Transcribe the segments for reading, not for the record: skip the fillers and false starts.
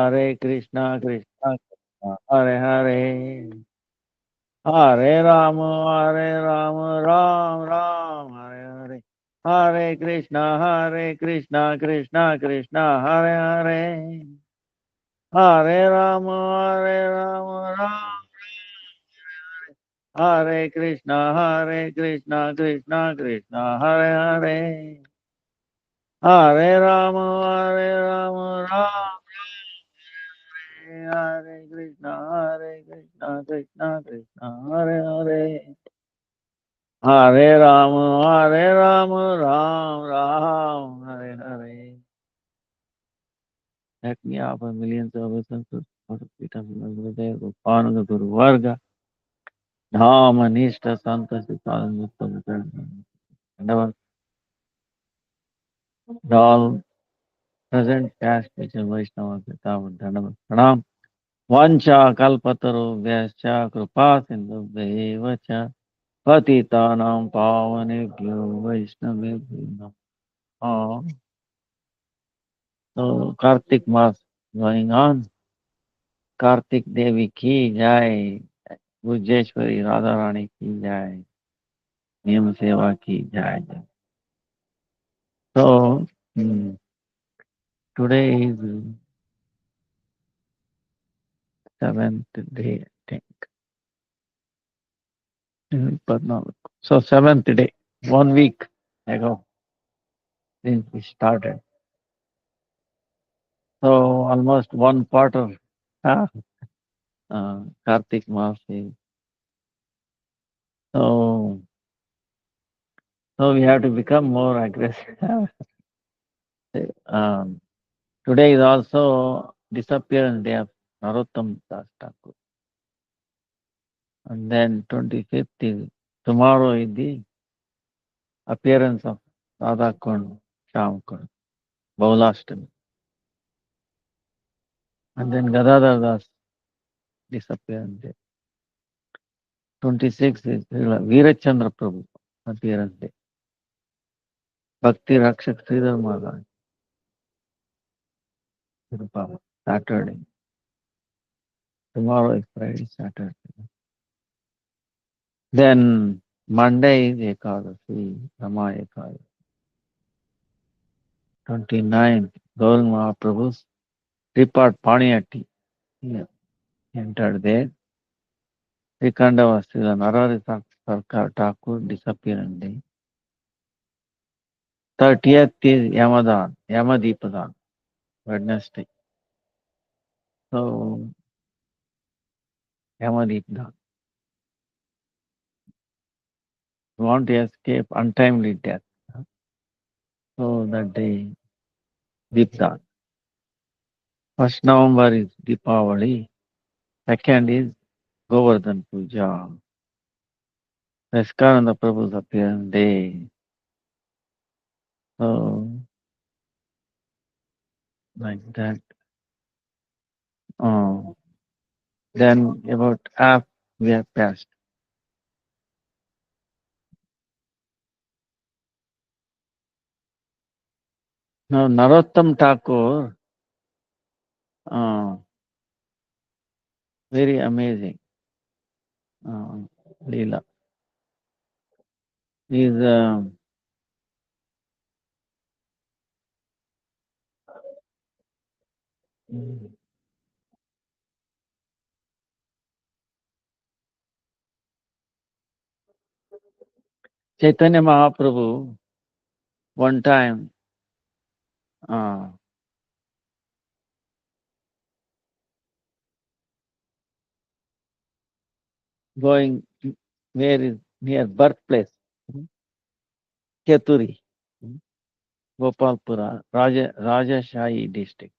Hare Krishna, Krishna Krishna, Hare Hare. Hare Rama, Hare Rama, Ram Ram, Hare Hare. Hare Krishna, Krishna Krishna, Hare Hare. Hare Rama, Hare Rama, Ram. Hare Krishna, Krishna Krishna, Hare Hare. Hare Rama, Hare Rama, Ram. Hare Krishna, Krishna Krishna, Hare Hare. Hare Rama, Ram Ram, Hare Hare. Let me offer millions of obeisance for the feet of Gurudev, Gopal Guru Varga, Dham, Anishta, Santa, Siddhartha, Mutta, and all present past future Vaishnava, Pitavan, Dhanava, Pranam. Vancha kalpataru vyascha kripa sindhu devacha patitanam pavanebhyo vaishnavebhyo namo. So Kartik Mass going on. Kartik Devi ki jai, Gujeshwari Radharani ki jai, Niyam Seva ki jai. So today is seventh day, I think. But no. So seventh day, 1 week ago since we started. So almost one quarter. Huh? Kartik Mass is. So, so we have to become more aggressive. um, Today is also disappearance day of Narottam Das Thakur. And then 25th is tomorrow is the appearance of Radha Kund, Sham Kund, Baulashtami. And then Gadadhar Das disappearance day. 26th is Veerachandra Prabhu appearance day. Bhakti Rakshak Sridhar Maharaj, Saturday. Tomorrow is Friday, Saturday. Then Monday is Ekadasi, Rama Ekadasi. 29th, Gaur Mahaprabhu's Tripad Paniyati. He entered there. Srikanda Vasila Narari Sarkar Thakur disappearance day. 30th is Yamadan, Yamadipadan, Wednesday. So, Yamadipadan. We want to escape untimely death. So that day, Deepdan. 1st November is Deepavali. 2nd is Govardhan Puja. Niskananda Prabhu's appearance day. So, like that. Then about half we have passed. Now, Narottam Thakur, very amazing. Leela. He's Chaitanya Mahaprabhu one time going where is near birthplace, Keturi, Gopalpura, Rajashai district.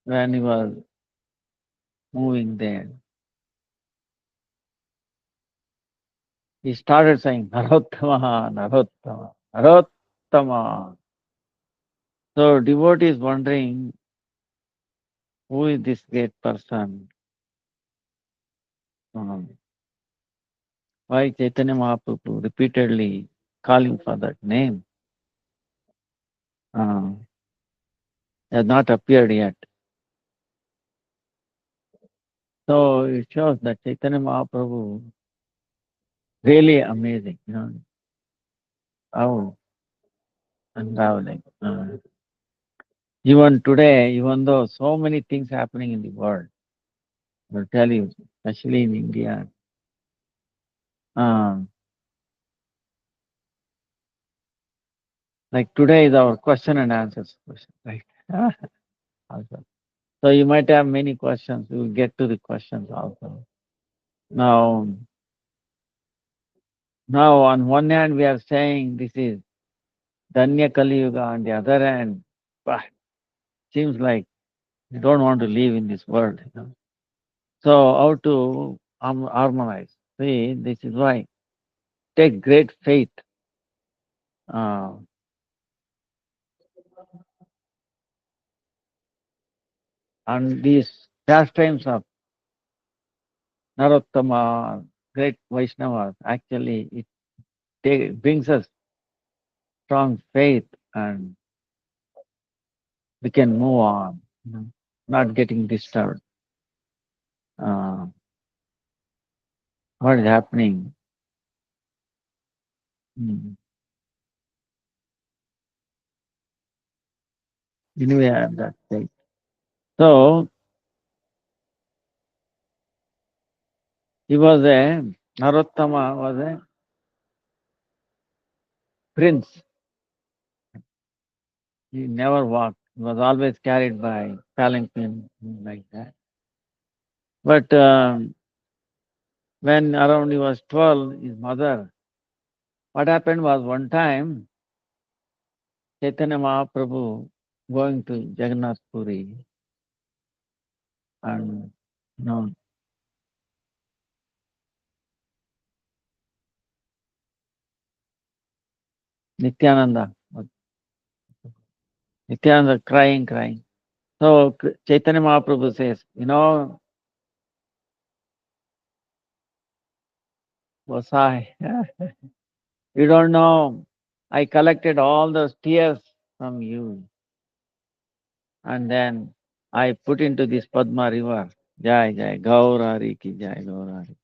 When he was moving there, he started saying Narottama, Narottama, Narottama. So devotees wondering who is this great person? Why Chaitanya Mahaprabhu repeatedly calling for that name? Has not appeared yet. So it shows that Chaitanya Mahaprabhu really amazing, how unraveling. Even today, even though so many things happening in the world, I'll tell you, especially in India, um, like today is our question and answers question, right? Also. So you might have many questions. We will get to the questions also. Now, now on one hand we are saying this is Danya Kali Yuga, on the other hand, bah, seems like we don't want to live in this world. So how to harmonize? See, this is why take great faith. Uh, and these pastimes of Narottama, great Vaishnavas, actually brings us strong faith and we can move on, not getting disturbed. Uh, what is happening? Mm. Anyway, I have that faith. So Narottama was a prince. He never walked. He was always carried by palanquin, like that. But when around he was 12, his mother, what happened was one time, Chaitanya Mahaprabhu going to Jagannath Puri and, you know, Nityananda, Nityananda crying. So Chaitanya Mahaprabhu says, Vasai, you don't know, I collected all those tears from you and then I put into this Padma river. Jai Jai, Gaurari ki Jai, Gaurari.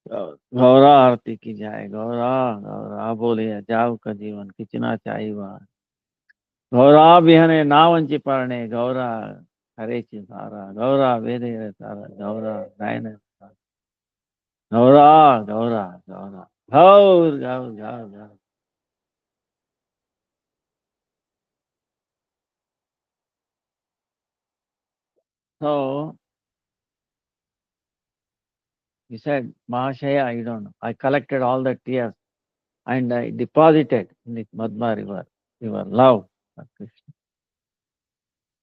Gaura आरती की जाए गौरा गौरा बोले जाओ का जीवन कितना चाहिए गौरा बिहने नावंची पढ़ने गौरा हरे सारा गौरा वेदे सारा गौरा गायन गौरा गौरा गौरा गौर गौर गौर गौर. So he said, Mahashaya, I don't know. I collected all the tears and I deposited in the Madhma river, your love for Krishna,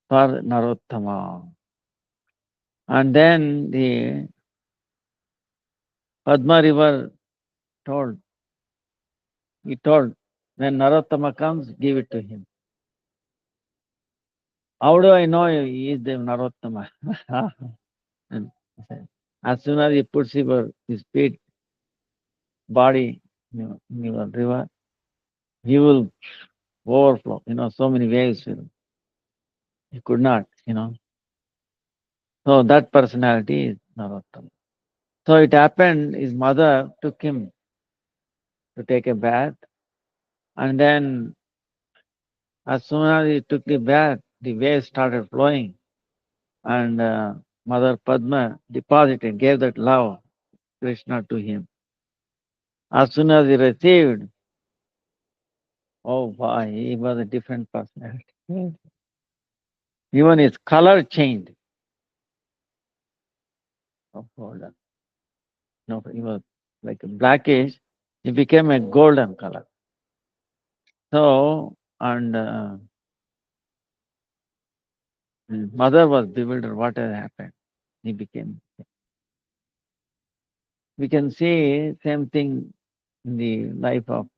for Narottama. And then the Padma river told, he told, when Narottama comes, give it to him. How do I know he is the Narottama? And he said, as soon as he puts his feet, body in your river, he will overflow. So many waves will. He could not. So that personality is Narottama. So it happened, his mother took him to take a bath, and then as soon as he took the bath, the waves started flowing, and Mother Padma deposited, gave that love, Krishna to him. As soon as he received, oh boy, he was a different personality. Even his color changed. Oh, hold on. No, he was like a blackish, he became a golden color. So, and his mother was bewildered, what had happened? He became. We can see same thing in the life of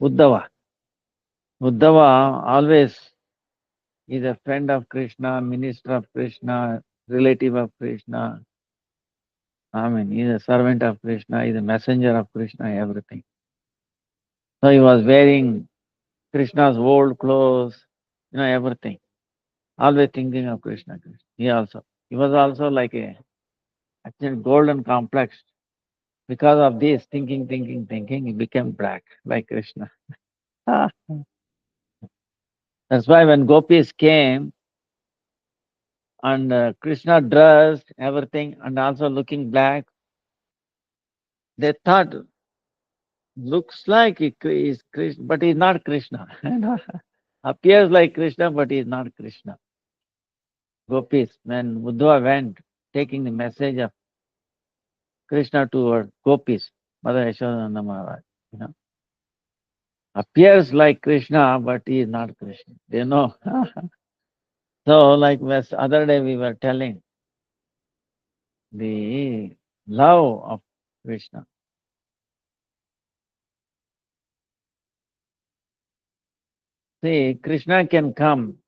Uddhava. Uddhava always is a friend of Krishna, minister of Krishna, relative of Krishna. I mean, he's a servant of Krishna, he's a messenger of Krishna, everything. So he was wearing Krishna's old clothes, everything. Always thinking of Krishna. He also. He was also like a actually golden complex. Because of this thinking, he became black like Krishna. That's why when gopis came and Krishna dressed everything and also looking black, they thought looks like he is Krishna, but he's not Krishna. Appears like Krishna, but he's not Krishna. Gopis, when Uddhava went taking the message of Krishna to gopis, Mother Yashodananda Maharaj, you know, appears like Krishna, but he is not Krishna. They know. So, like other day we were telling the love of Krishna. See, Krishna can come.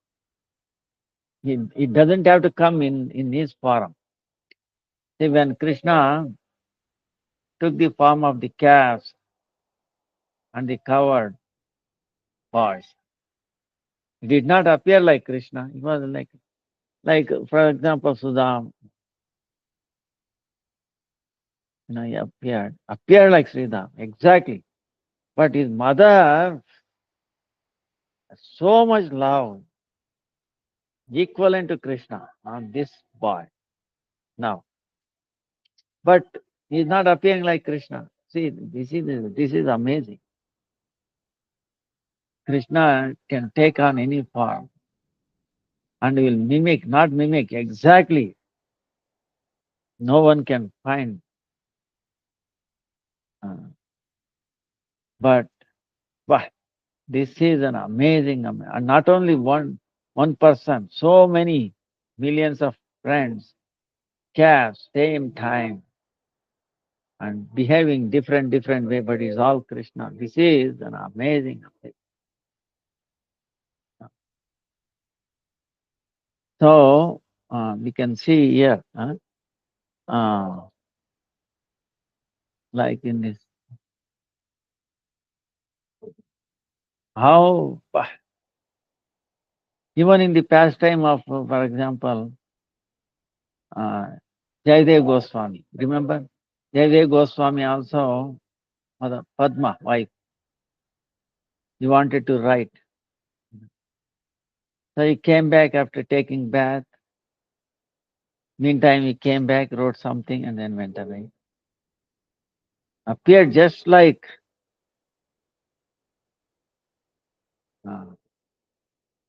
He doesn't have to come in his form. See, when Krishna took the form of the calves and the covered boys, he did not appear like Krishna. He was like for example, Sudam, he appeared like Sridham, exactly. But his mother, so much love, equivalent to Krishna on this boy now. But he's not appearing like Krishna. See, this is amazing. Krishna can take on any form and will mimic, not mimic, exactly. No one can find. Uh, but, but this is an amazing, and not only one person, so many millions of friends, calves, same time, and behaving different way, but it's all Krishna. This is an amazing. So we can see here, uh, like in this, how even in the pastime of, for example, uh, Jayadev Goswami. Remember, Jayadev Goswami also, Mother Padma wife, he wanted to write. So he came back after taking bath. Meantime, he came back, wrote something, and then went away. Appeared just like uh,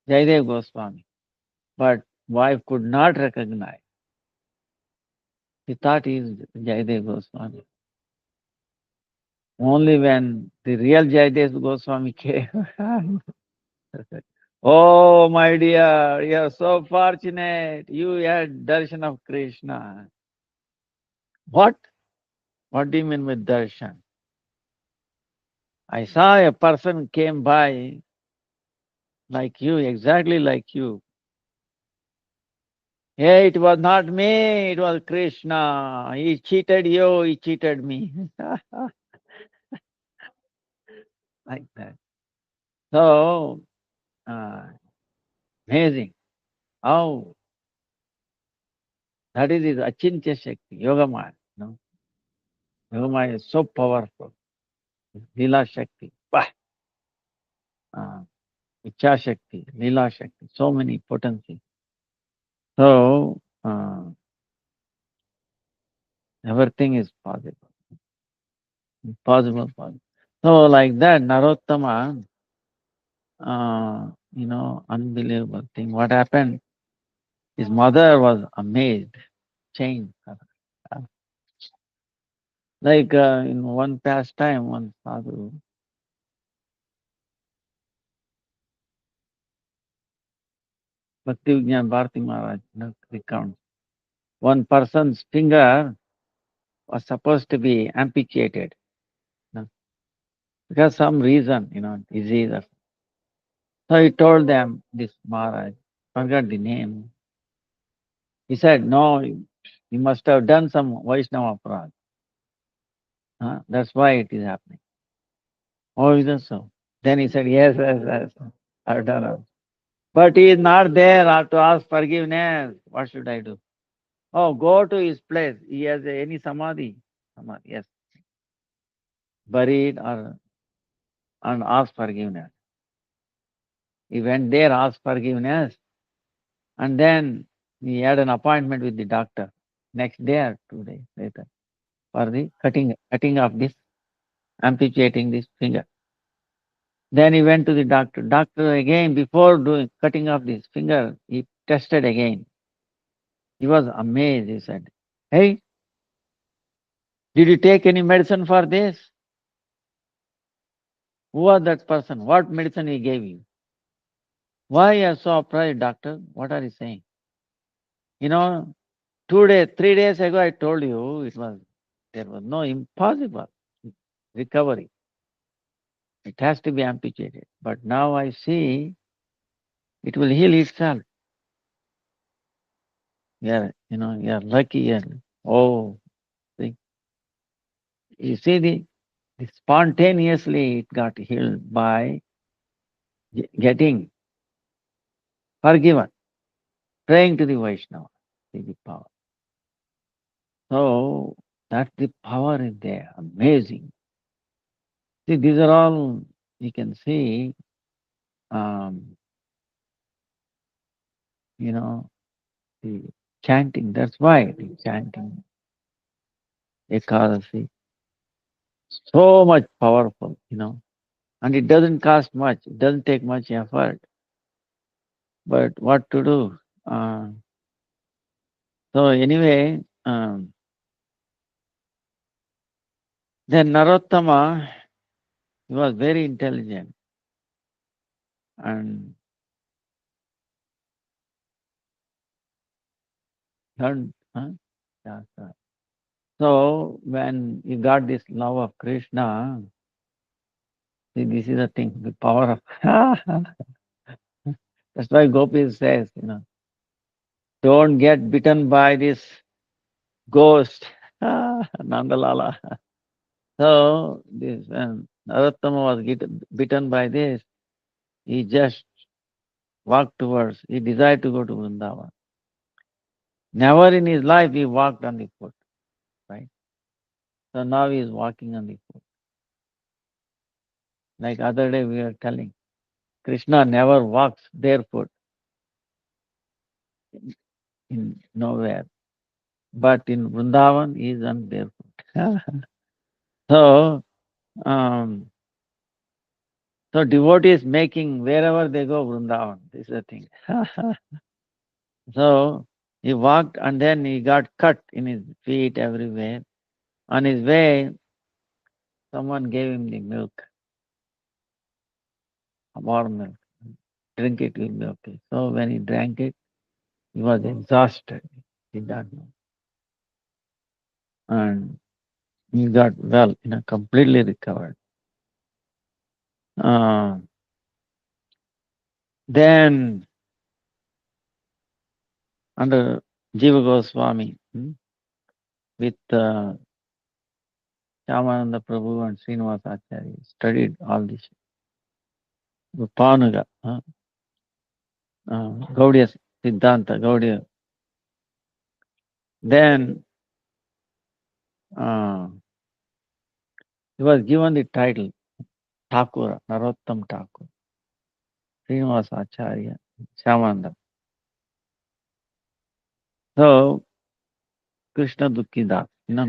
Jayadev Goswami, but wife could not recognize. He thought he is Jayadev Goswami. Only when the real Jayadev Goswami came, oh my dear, you are so fortunate. You had darshan of Krishna. What? What do you mean with darshan? I saw a person came by like you, exactly like you. Hey, it was not me, it was Krishna. He cheated you, he cheated me. Like that. So, uh, amazing. How that is his achintya shakti, Yogamaya. No? Yogamaya is so powerful. Lila Shakti. Bah! Uh, Icha Shakti, Lila Shakti, so many potencies. So, everything is possible. Possible. So, like that, Narottama, unbelievable thing. What happened? His mother was amazed, changed. Like in one pastime, one sadhu, Bhakti Vigyan Bharati Maharaj recounts. One person's finger was supposed to be amputated, because some reason, disease. So he told them, this Maharaj, forgot the name. He said, no, you must have done some Vaishnava aparad. That's why it is happening. Oh, is that so? Then he said, yes, I've done it. But he is not there to ask forgiveness. What should I do? Oh, go to his place. He has any samadhi. Samadhi, yes. Buried or and ask forgiveness. He went there, asked forgiveness, and then he had an appointment with the doctor next day or 2 days later for the cutting of this, amputating this finger. Then he went to the doctor. Doctor again, before doing cutting off this finger, he tested again. He was amazed. He said, "Hey, did you take any medicine for this? Who was that person? What medicine he gave you? Why you are so surprised, doctor? What are you saying? You know, 2 days, 3 days ago, I told you there was no impossible recovery. It has to be amputated. But now I see it will heal itself. You're lucky. And oh, see, you see the spontaneously it got healed by getting forgiven, praying to the Vaishnava. See the power. So that's the power is there. Amazing. See, these are all you can see. Um, you know, the chanting. That's why the chanting Ekadasi so much powerful. And it doesn't cost much. It doesn't take much effort. But what to do? So anyway, then Narottama, he was very intelligent and learned. Yeah, sir. So when he got this love of Krishna, see, this is the thing, the power of. That's why Gopi says, don't get bitten by this ghost, Nandalala. So this when Narottama was bitten by this, he just walked towards. He desired to go to Vrindavan. Never in his life he walked on the foot, right? So now he is walking on the foot. Like other day we were telling, Krishna never walks barefoot in nowhere, but in Vrindavan he is on barefoot. so, um, so devotees making wherever they go Vrindavan. This is the thing. So he walked and then he got cut in his feet everywhere. On his way, someone gave him the milk, warm milk. Drink it, will be okay. So when he drank it, he was exhausted. He did not know. And he got well, completely recovered. Uh, then under Jiva Goswami, with Shyamananda Prabhu and Srinivasa Acharya, studied all this. Panuga, Gaudiya Siddhanta, Gaudiya. Then uh, he was given the title Thakur, Narottam Thakur, Srinivasa Acharya, Shyamananda. So Krishna Dukhi Das,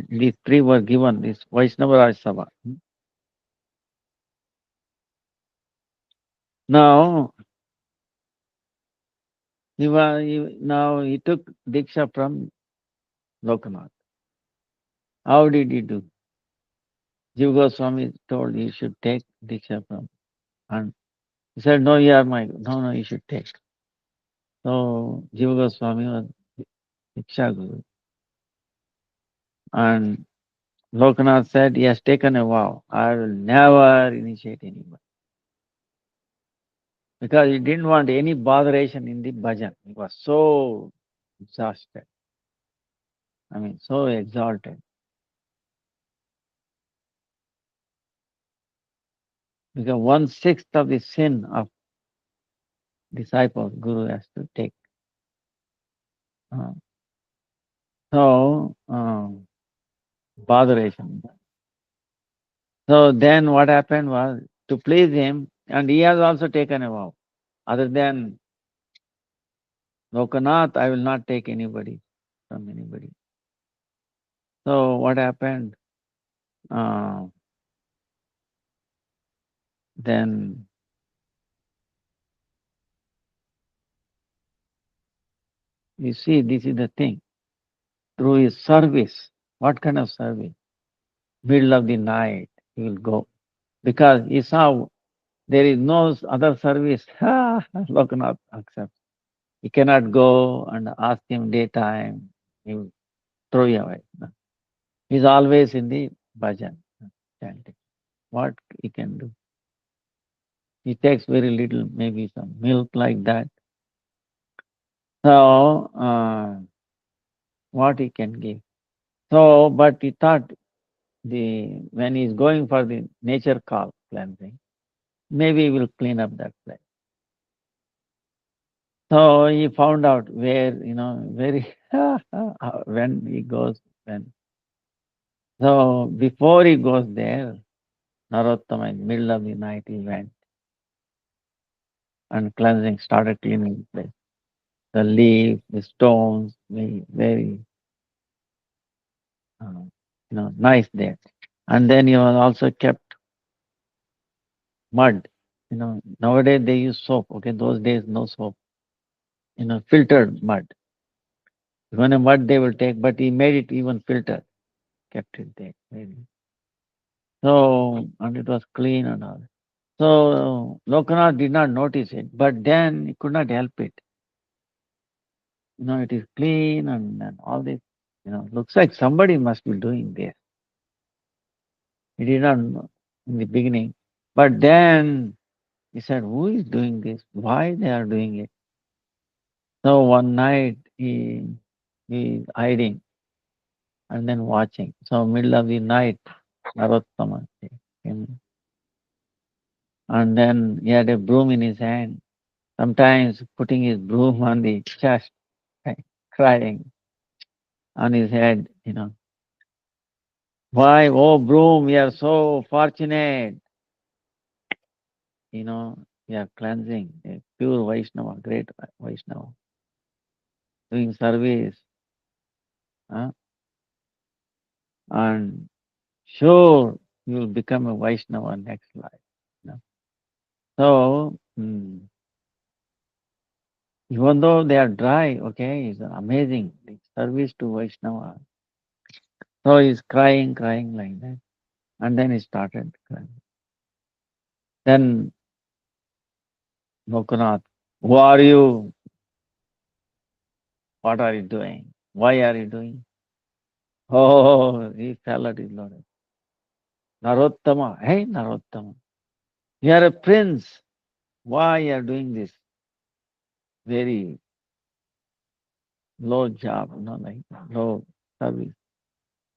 these three were given this Vaishnava Raj Sabha. Now now he took Diksha from Lokanath. How did he do? Jiva Goswami told he should take Diksha from, and he said, no, no, you should take. So Jiva Goswami was Diksha Guru. And Lokanath said, he has taken a vow, I will never initiate anybody. Because he didn't want any botheration in the bhajan. He was so exhausted. So exalted. Because 1/6 of the sin of disciple, Guru has to take. So, botheration. So then what happened was to please him, and he has also taken a vow. Other than Lokanath, I will not take anybody from anybody. So what happened? Uh, then you see, this is the thing. Through his service, what kind of service? Middle of the night, he will go. Because he saw there is no other service. Lokanath accepts. You cannot go and ask him daytime. He will throw you away. No. He's always in the bhajan, chanting. What he can do? He takes very little, maybe some milk like that. So, what he can give? So, but he thought when he's going for the nature call cleansing, maybe he will clean up that place. So he found out where, very when he goes, when. So before he goes there, Narottama, in the middle of the night, he went and cleansing, started cleaning the place. The leaves, the stones, very, uh, nice there. And then he was also kept mud. Nowadays they use soap. Okay, those days no soap. Filtered mud. Even a mud they will take, but he made it even filtered, kept it there. Maybe. So, and it was clean and all. So Lokanath did not notice it, but then he could not help it. It is clean and all this. Looks like somebody must be doing this. He did not know in the beginning, but then he said, "Who is doing this? Why they are doing it?" So one night he is hiding and then watching. So middle of the night, Narottama came, and then he had a broom in his hand. Sometimes putting his broom on the chest, crying on his head. Why, oh broom, you are so fortunate. You are cleansing a pure Vaishnava, great Vaishnava, doing service, huh? And sure you will become a Vaishnava next life. You know? So, even though they are dry, okay, it's amazing. The service to Vaishnava. So he's crying like that. And then he started crying. Then Lokanath, who are you? What are you doing? Why are you doing? Oh, he fell at his Lord. Narottama, hey Narottama, you are a prince. Why you are doing this very low job, like low service?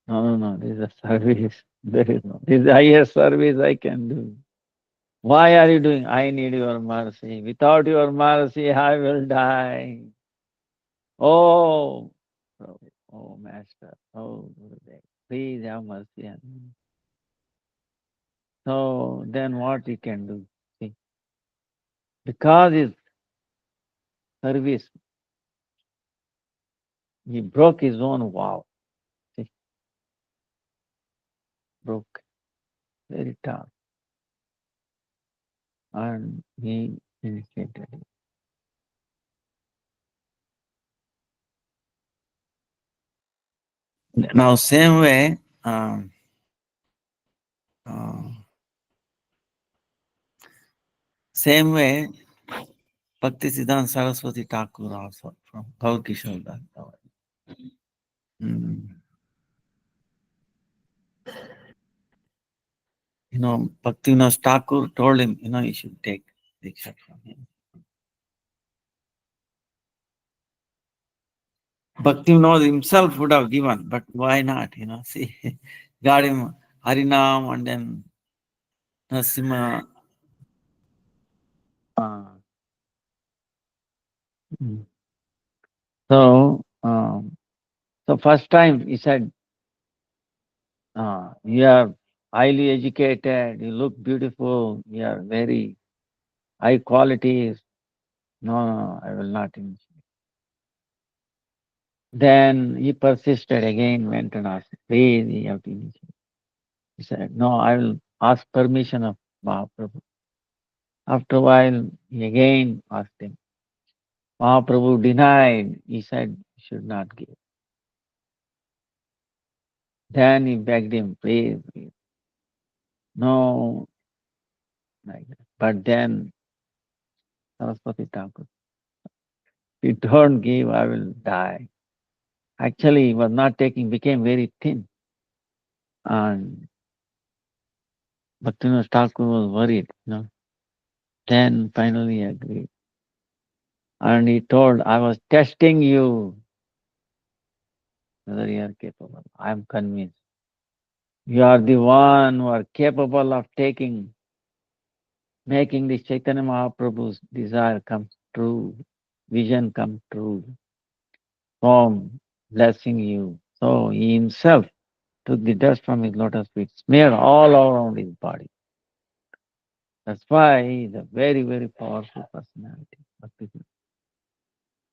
No, this is a service. There is no, this is the highest service I can do. Why are you doing? I need your mercy. Without your mercy, I will die. Oh, Prabhu, oh Master, oh Gurudev, please have mercy on me. So then what he can do? See, because his service, he broke his own vow. See, broke very tough. And he initiated it. Now, same way, uh, same way, Bhakti Siddhanta Saraswati Thakur also from Gaur Kishore Das. Mm. Bhaktivinoda Thakur told him, you should take Diksha from him. Bhaktivinoda himself would have given, but why not? See, got him Harinam and then Nasima. Mm. So, So first time he said, you are highly educated, you look beautiful, you are very high qualities. No, no, I will not initiate. Then he persisted again, went and asked, please, you have to initiate. He said, no, I will ask permission of Mahaprabhu. After a while, he again asked him. Mahaprabhu denied. He said, you should not give. Then he begged him, please, please. No, like that. But then Saraswati Thakur, if you don't give, I will die. Actually, he was not taking, became very thin. And Bhaktivinoda Thakur was worried. Then finally he agreed. And he told, I was testing you whether you are capable. I am convinced. You are the one who are capable of making the Chaitanya Mahaprabhu's desire come true, vision come true, from blessing you. So he himself took the dust from his lotus feet, smeared all around his body. That's why he is a very, very powerful personality.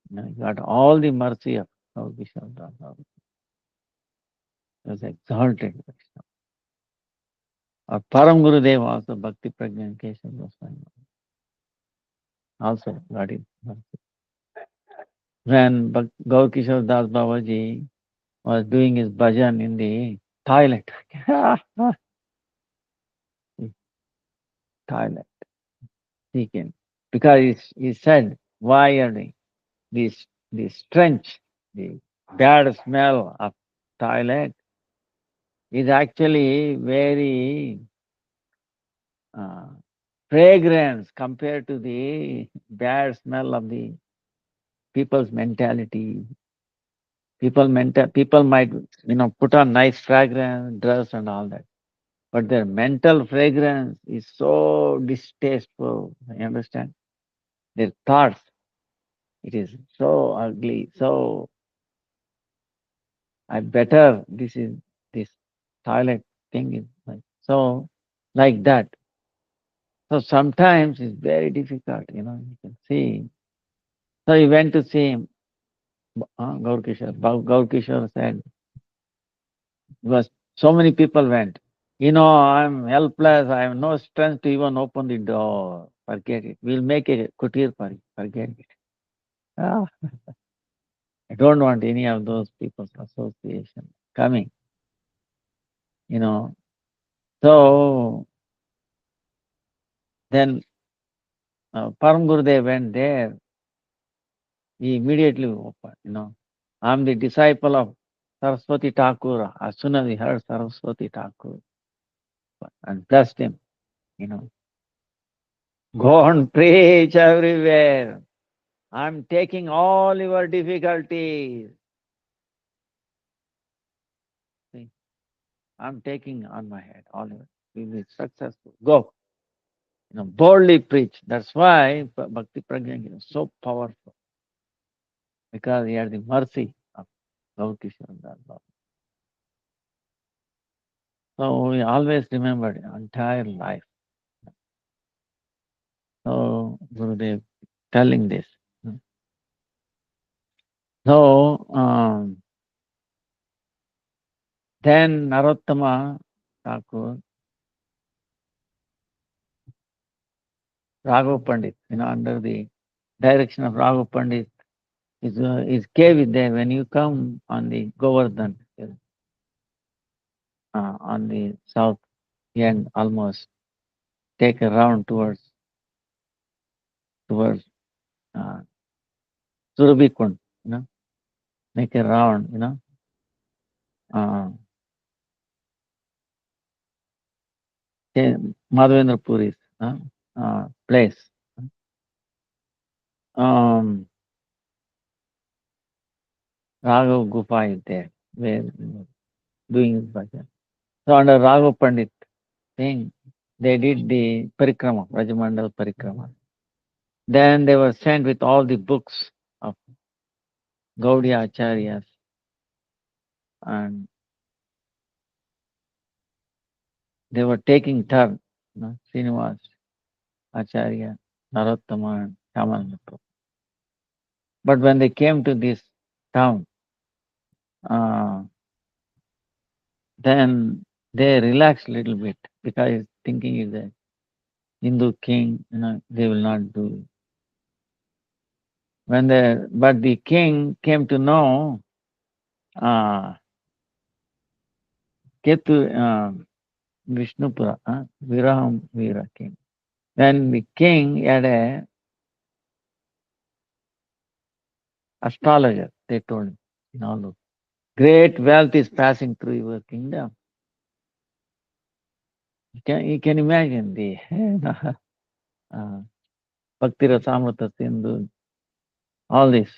He got all the mercy of Gaur Kishore Das. He was exalted. Or Param Gurudev also, Bhakti Prajna Keshav Goswami, also got it. When Gaur Kishore Das Babaji was doing his bhajan in the toilet, toilet, he came. Because he said, why are they? This stench, the bad smell of toilet is actually very uh, fragrance compared to the bad smell of the people's mentality. People might, put on nice fragrance, dress and all that. But their mental fragrance is so distasteful. You understand? Their thoughts, it is so ugly. So I better this toilet thing is like that. So sometimes it's very difficult, you can see. So he went to see him, Gaur Kishore. Gaur Kishore said, was so many people went. I'm helpless. I have no strength to even open the door. Forget it. We'll make a kutir for you. Forget it. Ah, I don't want any of those people's association coming. So then Param Gurudev went there. He immediately opened. I'm the disciple of Saraswati Thakur. As soon as he heard Saraswati Thakur and blessed him, you know, go and preach everywhere. I'm taking all your difficulties. See, I'm taking on my head all your. You'll be successful. Go. Boldly preach. That's why Bhakti Prajna is so powerful. Because he had the mercy of Gaur Kishore Das Baba. So we always remembered entire life. So Gurudev telling this. So then Narottama Thakur, Raghav Pandit, under the direction of Raghav Pandit, his cave is there. When you come on the Govardhan, on the south end almost, take a round towards uh, Surabikund, make a round, uh, Madhavendra Puri's place. Raghav Gufa is there, where doing his bhajan. So under Raghav Pandit thing, they did the parikrama, Rajamandal parikrama. Then they were sent with all the books of Gaudiya Acharyas and they were taking turn, Srinivas, Acharya, Narottama, and Shamananda Prabhu. But when they came to this town, uh, then they relaxed a little bit because thinking is a Hindu king, they will not do. But the king came to know, uh, Ketu, Vishnupura, Viraham Veera king. Then the king had a astrologer, they told him, look, great wealth is passing through your kingdom. You can imagine the uh, Bhakti Rasamrita Sindhu, all this,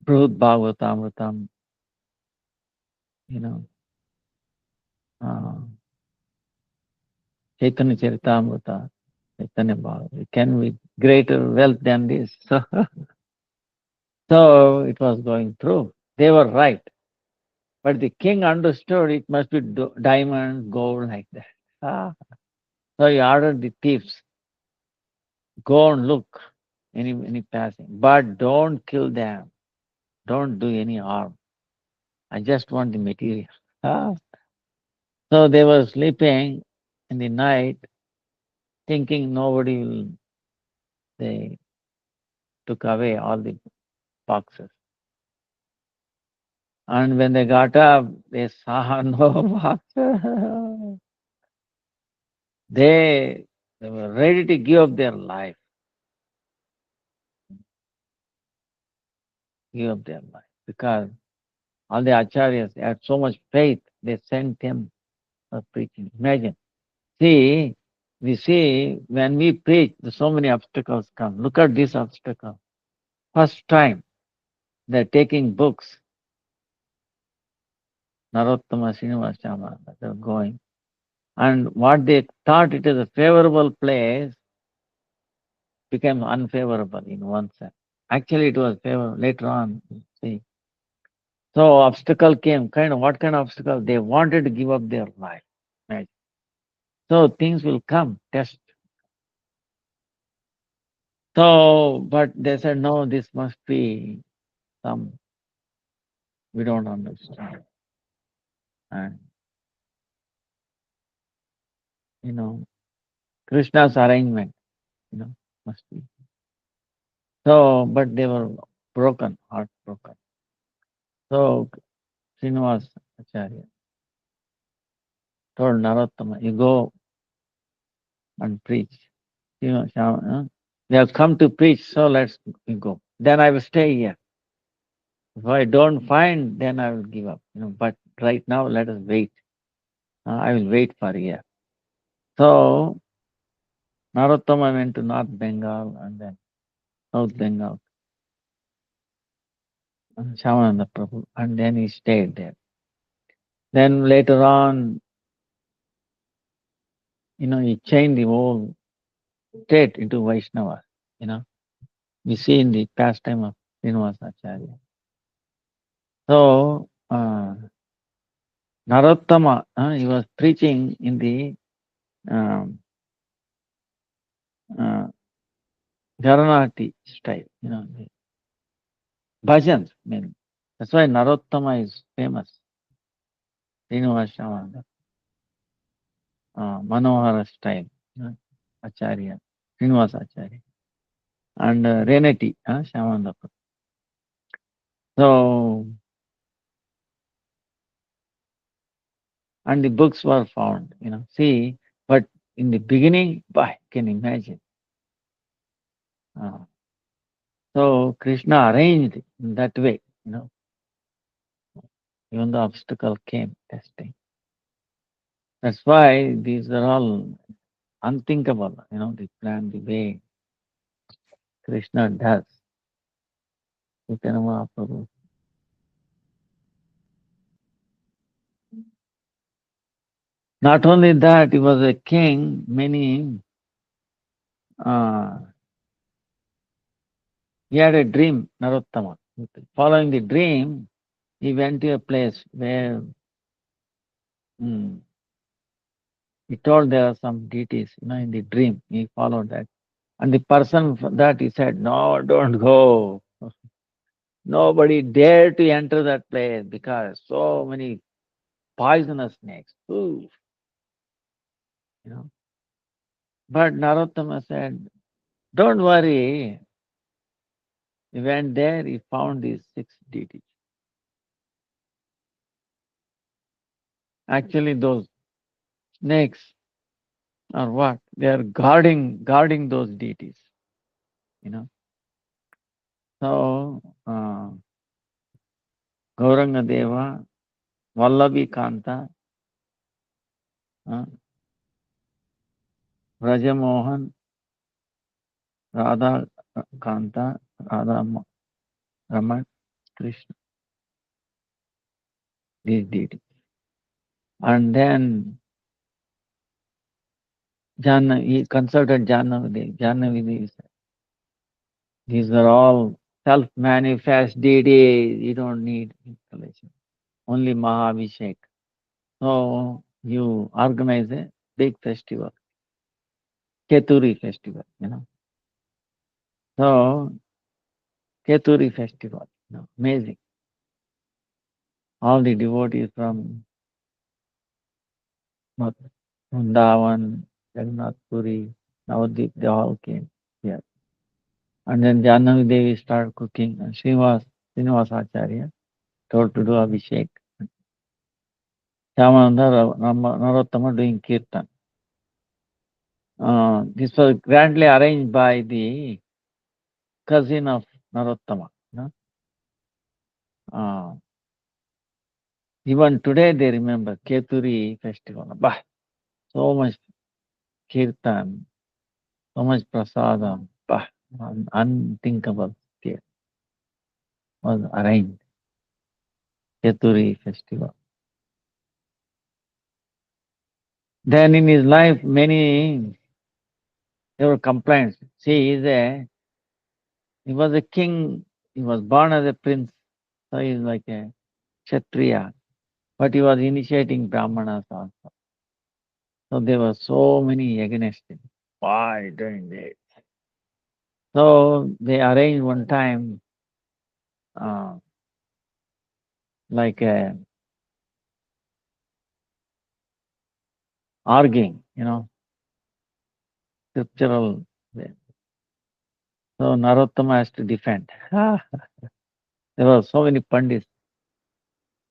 Brihad Bhagavatamritam, you know, uh, Chaitanya Charitamrita, Chaitanya Bhagavata. It can be greater wealth than this. So it was going through. They were right. But the king understood it must be diamond, gold, like that. So he ordered the thieves, go and look any passing, but don't kill them. Don't do any harm. I just want the material. So they were sleeping in the night, thinking nobody will. They took away all the boxes. And when they got up, they saw no boxes. They were ready to give up their life. Give up their life. Because all the acharyas had so much faith, they sent him for preaching. Imagine. We see when we preach, so many obstacles come. Look at this obstacle. First time they're taking books, Narottama Srinivas Chamaranda, they're going. And what they thought it is a favorable place became unfavorable in one sense. Actually, it was favorable later on. See. So obstacle came. What kind of obstacle? They wanted to give up their life. Right? So things will come, test. So, but they said, no, this must be some, we don't understand. And, Krishna's arrangement, must be. So, but they were broken, heartbroken. So, Srinivas Acharya told Narottama, you go and preach. We have come to preach, so let's go. Then I will stay here. If I don't find, then I will give up. But right now, let us wait. I will wait for a year. So Narottama went to North Bengal and then South Bengal, and Shamananda Prabhu, and then he stayed there. Then later on, he changed the whole state into Vaishnava. We see in the pastime of Srinivasa Acharya. So Narottama, he was preaching in the um, uh, Gharanati style, the bhajans. That's why Narottama is famous. Srinivasa Manohara style, Acharya, Srinivasa Acharya, and Renati, Shamananda. So, and the books were found, see, but in the beginning, can imagine. So Krishna arranged in that way, even the obstacle came, testing. That's why these are all unthinkable, the plan, the way Krishna does. Chaitanya Mahaprabhu. Not only that, he was a king, he had a dream, Narottama. Following the dream, He went to a place where mm, he told there are some deities, in the dream. He followed that. And the person for that he said, no, don't go. Nobody dare to enter that place because so many poisonous snakes. Ooh, you know. But Narottama said, don't worry. He went there, he found these 6 deities. Actually, those snakes are what? They are guarding those deities. You know. So Gauranga Deva, Vallavi Kanta, uh, Rajamohan, Radha Kanta, Raman, Krishna, these deities. And then he consulted Jannavi. Jannavi said, these are all self-manifest deities. You don't need installation. Only Mahabhishek. So you organize a big festival, Keturi festival. So Keturi festival, amazing. All the devotees from Vrindavan, Jagannath Puri, Navadvip, they all came here. And then Jannavi Devi started cooking, and Srinivas Acharya told to do Abhishek. Shyamananda Narottama doing Kirtan. This was grandly arranged by the cousin of Narottama. Uh, Even today they remember Keturi festival. Bah, so much Kirtan, so much prasadam. Bah, unthinkable care was arranged. Keturi festival. Then in his life, there were complaints. See, he was a king. He was born as a prince, so he's like a kshatriya. But he was initiating brahmanas also. So there were so many against him. Why doing this? So they arranged one time, uh, like a arguing, scriptural way. So Narottama has to defend. There were so many pandits.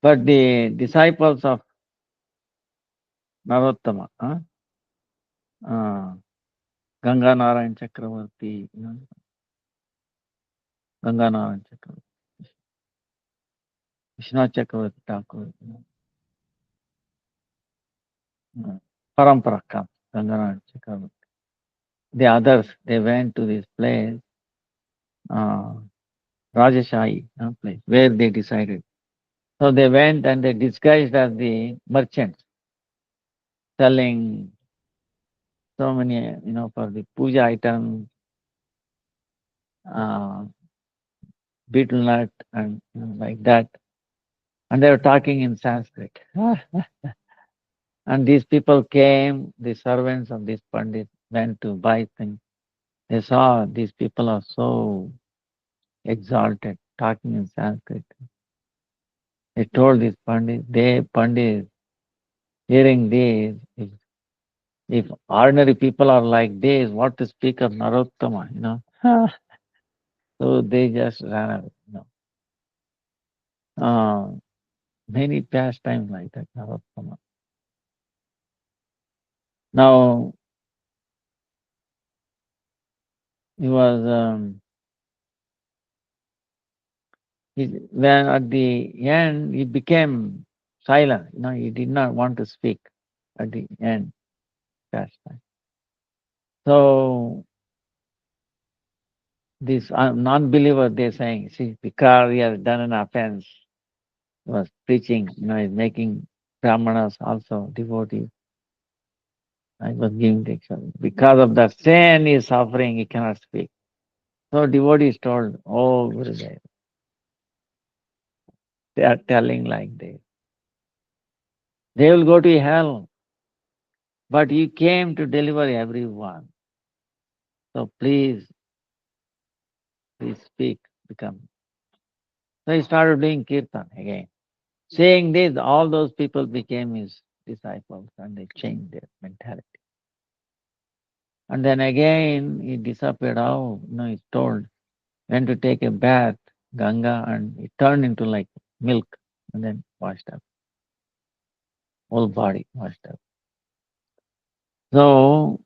But the disciples of Narottama, uh, Ganga Narayan Chakravarti, Ganga Narayan Chakravarti, Vishnu Chakravarti Thakur, Parampara comes, Ganga Narayan Chakravarti. The others, they went to this place, uh, Rajashahi place, where they decided. So they went and they disguised as the merchants, selling so many, for the puja items, uh, betel nut and like that. And they were talking in Sanskrit. And these people came, the servants of this Pandit went to buy things. They saw these people are so exalted, talking in Sanskrit. They told this Pandit, hearing this, if ordinary people are like this, what to speak of Narottama. So they just ran away. Many pastimes like that, Narottama. Now, he was, when at the end, he became silent. He did not want to speak at the end, pastime. So, this non-believer, they're saying, see, because he has done an offense, he was preaching, he's making brahmanas also devotees. I was giving the example. Because of the sin he is suffering, he cannot speak. So devotees told, oh, Gurudev, They are telling like this. They will go to hell, but you came to deliver everyone. So please speak, become. So he started doing kirtan again. Saying this, all those people became his disciples and they changed their mentality. And then again he disappeared out. He's told when to take a bath, Ganga, and it turned into like milk and then washed up. Whole body washed up. So,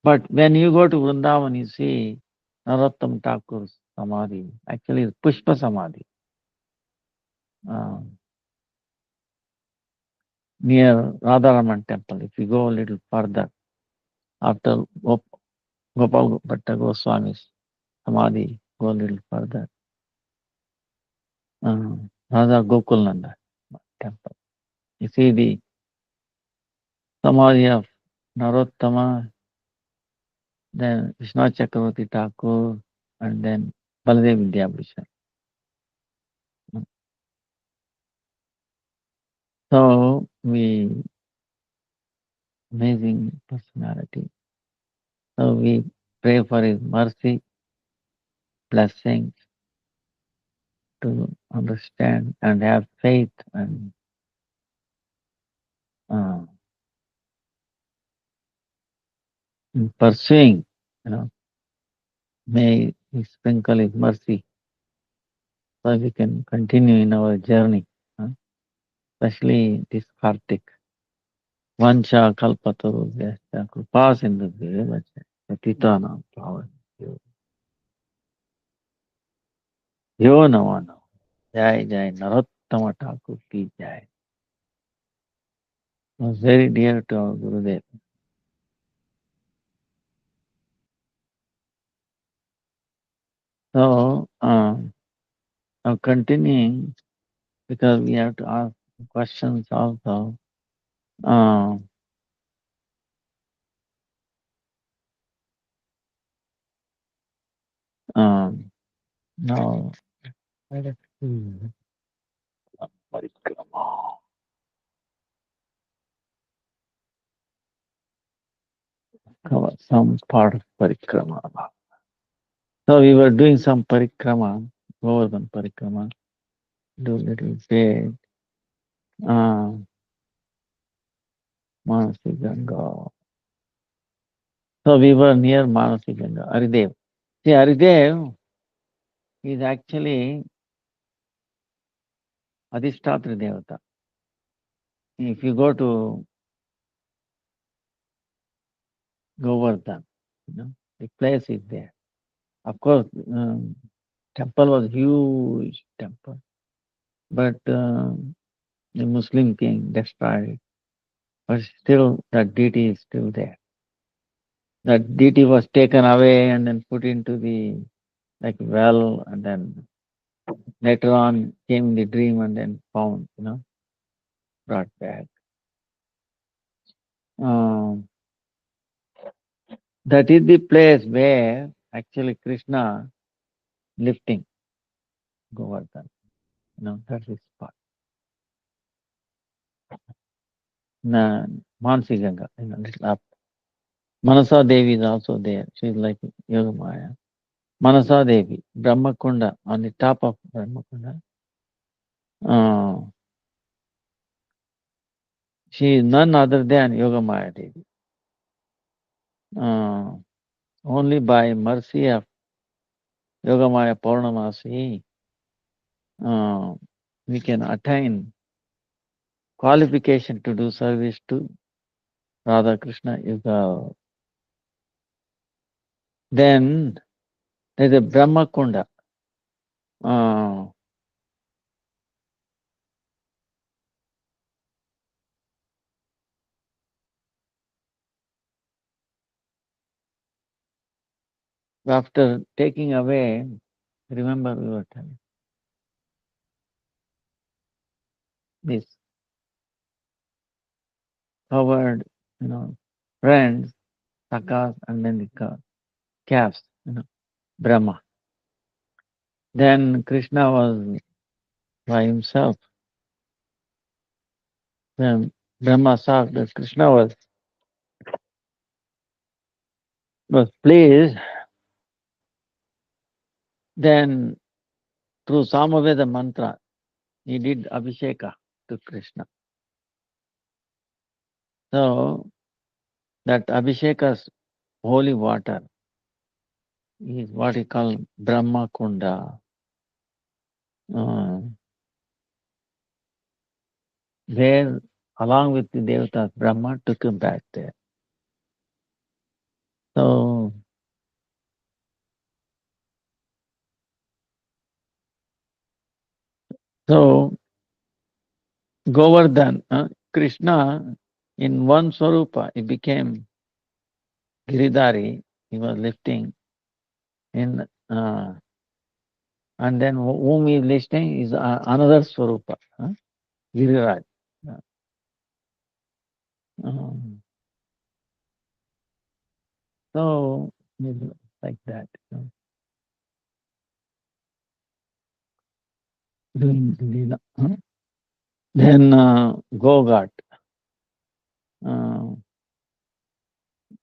but when you go to Vrindavan, you see Narottam Thakur's Samadhi. Actually, it's Pushpa Samadhi. Um, near Radharaman temple. If you go a little further, after Gopal Bhatta Goswami's Samadhi, go a little further. Radha Gokulnanda temple. You see the Samadhi of Narottama, then Vishnu Chakravarti Thakur, and then Baladev Vidyabhushan. So, amazing personality. So, we pray for his mercy, blessings to understand and have faith and uh, in pursuing, may he sprinkle his mercy so we can continue in our journey, especially this Kartik. Vancha kalpataru vyasya kripa sindhu vacha patitanam pavanebhyo yo namo. Jai Jai Narottama Thakur ki Jai. It was very dear to our Gurudev. So, now continuing, because we have to ask questions also. Uh, now, let us see. Parikrama. Cover some part of parikrama. So we were doing some parikrama, Govardhan parikrama, do little bit. Uh, Manasi Ganga. So we were near Manasi Ganga, Haridev. See, Haridev is actually Adhishtatri Devata. If you go to Govardhan, the place is there. Of course, temple was huge temple, but the Muslim king destroyed it. But still, that deity is still there. That deity was taken away and then put into the like well, and then later on came in the dream and then found, brought back. Um, that is the place where actually Krishna lifting Govardhan. That is spot. Mansi Ganga, little up. Manasa Devi is also there. She is like Yoga Maya. Manasa Devi, Brahmakunda, on the top of Brahmakunda. Uh, she is none other than Yoga Maya Devi. Uh, only by mercy of Yoga Maya Purnamasi, uh, we can attain qualification to do service to Radha Krishna Yuga. Then there is a Brahmakunda. Uh, after taking away, remember we were telling this covered, friends, sakas, and then the calves, Brahma. Then Krishna was by himself. When Brahma saw that Krishna was pleased, then through Samaveda mantra, he did Abhisheka to Krishna. So that Abhisheka's holy water is what he called Brahma Kunda. Where along with the Devatas, Brahma took him back there. So, so Govardhan, Krishna, in one Swarupa, he became Giridhari, he was lifting in, and then whom he is lifting is another Swarupa, Giriraj. Um, so, it's like that. Doing Leela. Then Gogat. Uh,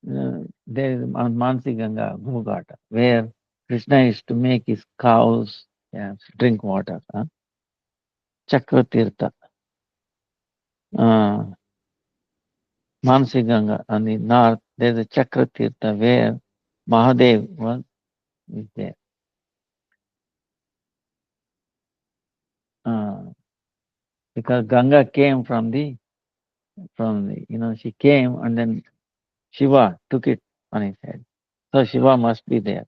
there is on Mansi Ganga, Gogata, where Krishna is to make his cows drink water. Chakratirtha, Mansi Ganga on the north, there is a Chakratirtha where Mahadev is there. Because Ganga came from the, she came and then Shiva took it on his head. So Shiva must be there.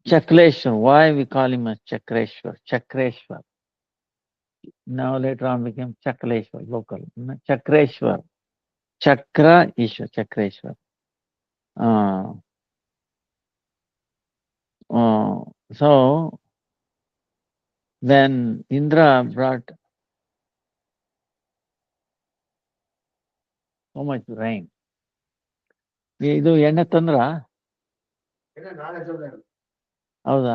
Chakreshwar, why we call him as Chakreshwar? Chakreshwar. Now later on became Chakreshwar, local. Chakreshwar. Chakra Ishwar, Chakreshwar. So when Indra brought so much rain, ಇದು ಎಣ್ಣೆ ತಂದ್ರ ಹೌದಾ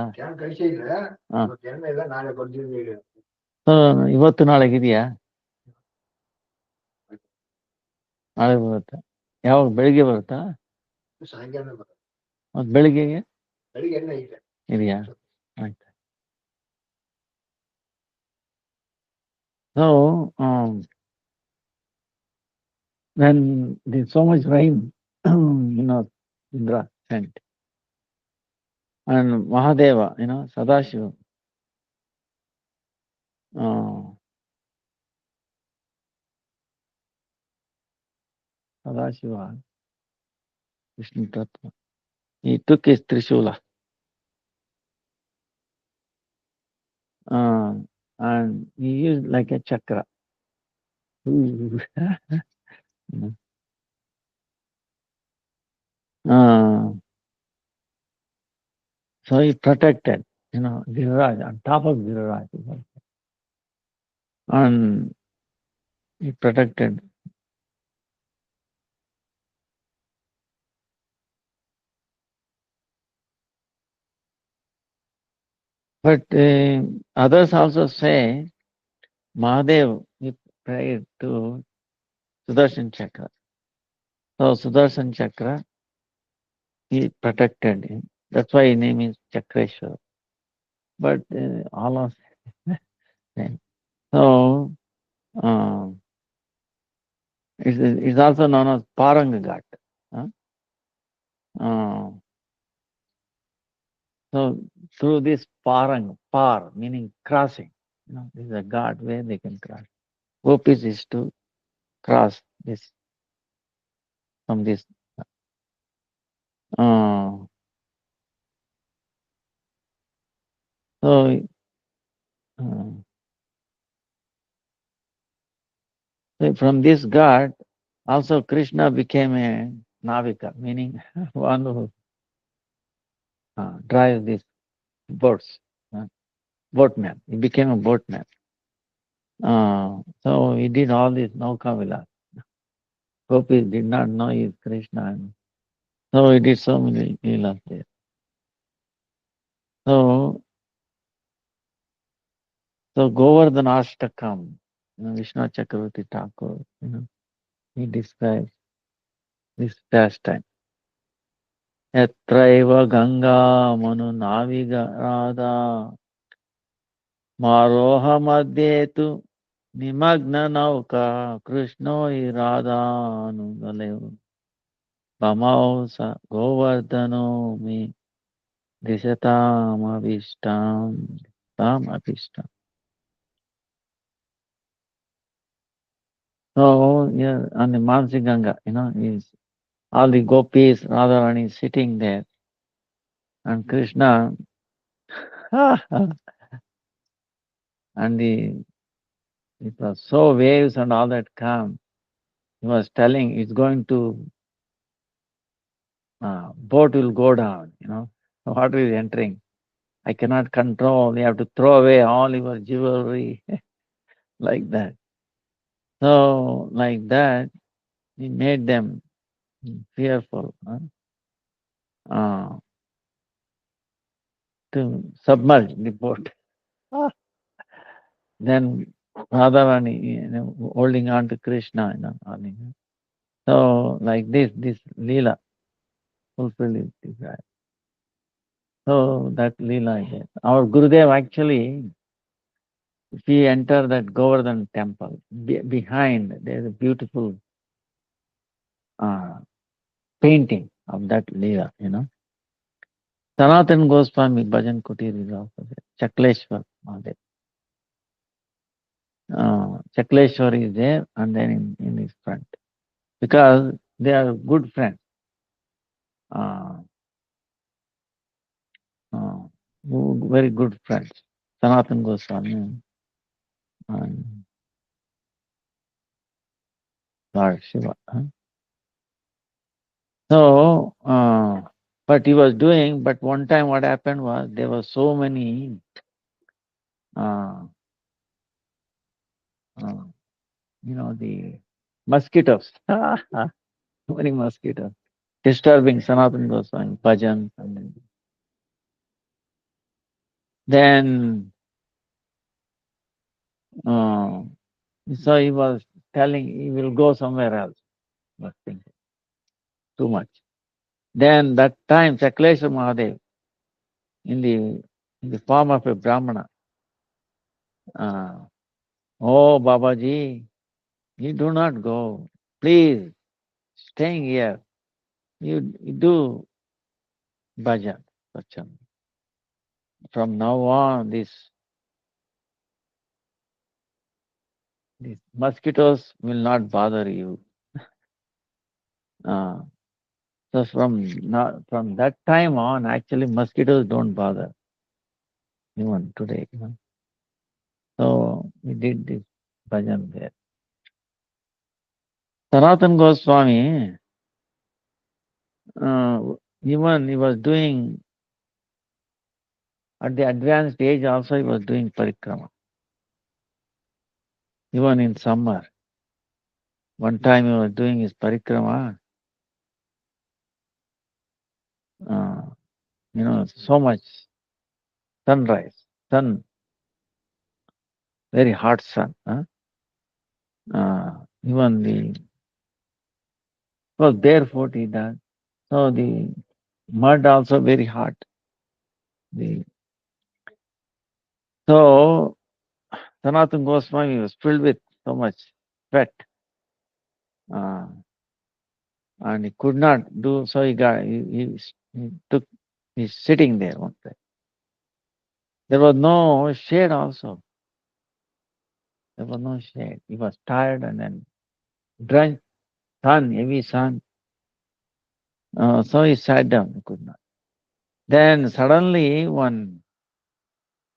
ಇವತ್ತು ನಾಳೆಗಿದೆಯಾ ನಾಳೆ ಬರುತ್ತಾ ಯಾವಾಗ ಬೆಳಿಗ್ಗೆ ಬರುತ್ತಾ ಮತ್ತು ಬೆಳಿಗ್ಗೆಗೆ ಇದೆಯಾ ಆಯ್ತು so when there's so much rain Indra sent and Mahadeva Sadashiva Sadashiva Vishnu Tattva, he took his Trishula and he used like a chakra. So he protected, Giriraj, on top of Giriraj. And he protected. But others also say Mahadev, he prayed to Sudarshan Chakra. So Sudarshan Chakra, he protected him. That's why his name is Chakreshwar. But all of them. So it's also known as Parangagat. So through this par meaning crossing, this is a ghat where they can cross. Gopis is to cross this from this. So from this ghat, also Krishna became a navika, meaning one who drives these boats, boatman. He became a boatman. So he did all this nauka vilas. Gopis did not know he is Krishna. So he did so many vilas there. So So Govardhana Ashtakam, Vishnu Chakravarti Thakur, he describes this pastime. Yatraiva Ganga Manu Naviga Radha Maroha Madhyetu Nimagna Nauka Krishno Radha Anugalev Pamao Sa Govardhano Mi Dishatam Avishtam Tam Avishtam. So, yeah, on the Mansi Ganga, is all the gopis, Radharani is sitting there, and Krishna, and it was so waves and all that come. He was telling it's going to, boat will go down, water is entering. I cannot control, you have to throw away all your jewelry, like that. So, like that, he made them fearful. Uh, to submerge the boat. Then Radharani, holding on to Krishna, So like this Leela fulfilled his desire. So that Leela is there. Our Gurudev actually, if we enter that Govardhan temple, behind there is a beautiful painting of that Leela. Sanatan Goswami Bhajan Kutir is also there. Chakleshwar Mahadev. Chakleshwar is there and then in his front. Because they are good friends. Uh, very good friends. Sanatan Goswami and Lord Shiva. So, but he was doing, but one time what happened was there were so many, uh, the mosquitoes. So many mosquitoes disturbing Sanatan Goswami, bhajan. And then, uh, so he was telling he will go somewhere else. Was thinking too much. Then that time, Chakleshwar Mahadev, in the form of a Brahmana, uh, oh Babaji, you do not go. Please, staying here. You do bhajan, Sachan. From now on, these mosquitoes will not bother you. Uh, so from that time on, actually mosquitoes don't bother even today. So we did this bhajan there. Sanatan Goswami, even he was doing, at the advanced age also he was doing parikrama. Even in summer. One time he was doing his parikrama, so much sunrise, very hot sun. Even was barefoot he done. So the mud also very hot. So Sanatana Goswami was filled with so much sweat, uh, and he could not do. So he took. He's sitting there one day. There was no shade also. There was no shade. He was tired and then drenched, heavy sun. So he sat down. He could not. Then suddenly one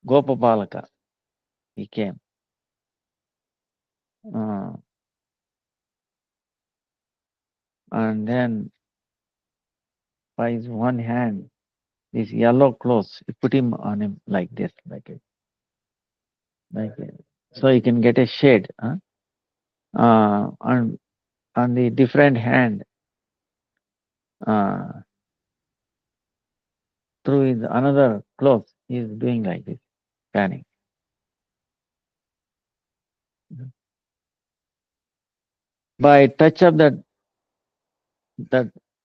Gopapalaka, he came. And then by his one hand, these yellow clothes, he put him on him like this, so he can get a shade. And on the different hand, uh, through his another cloth, he is doing like this, fanning. by touch of that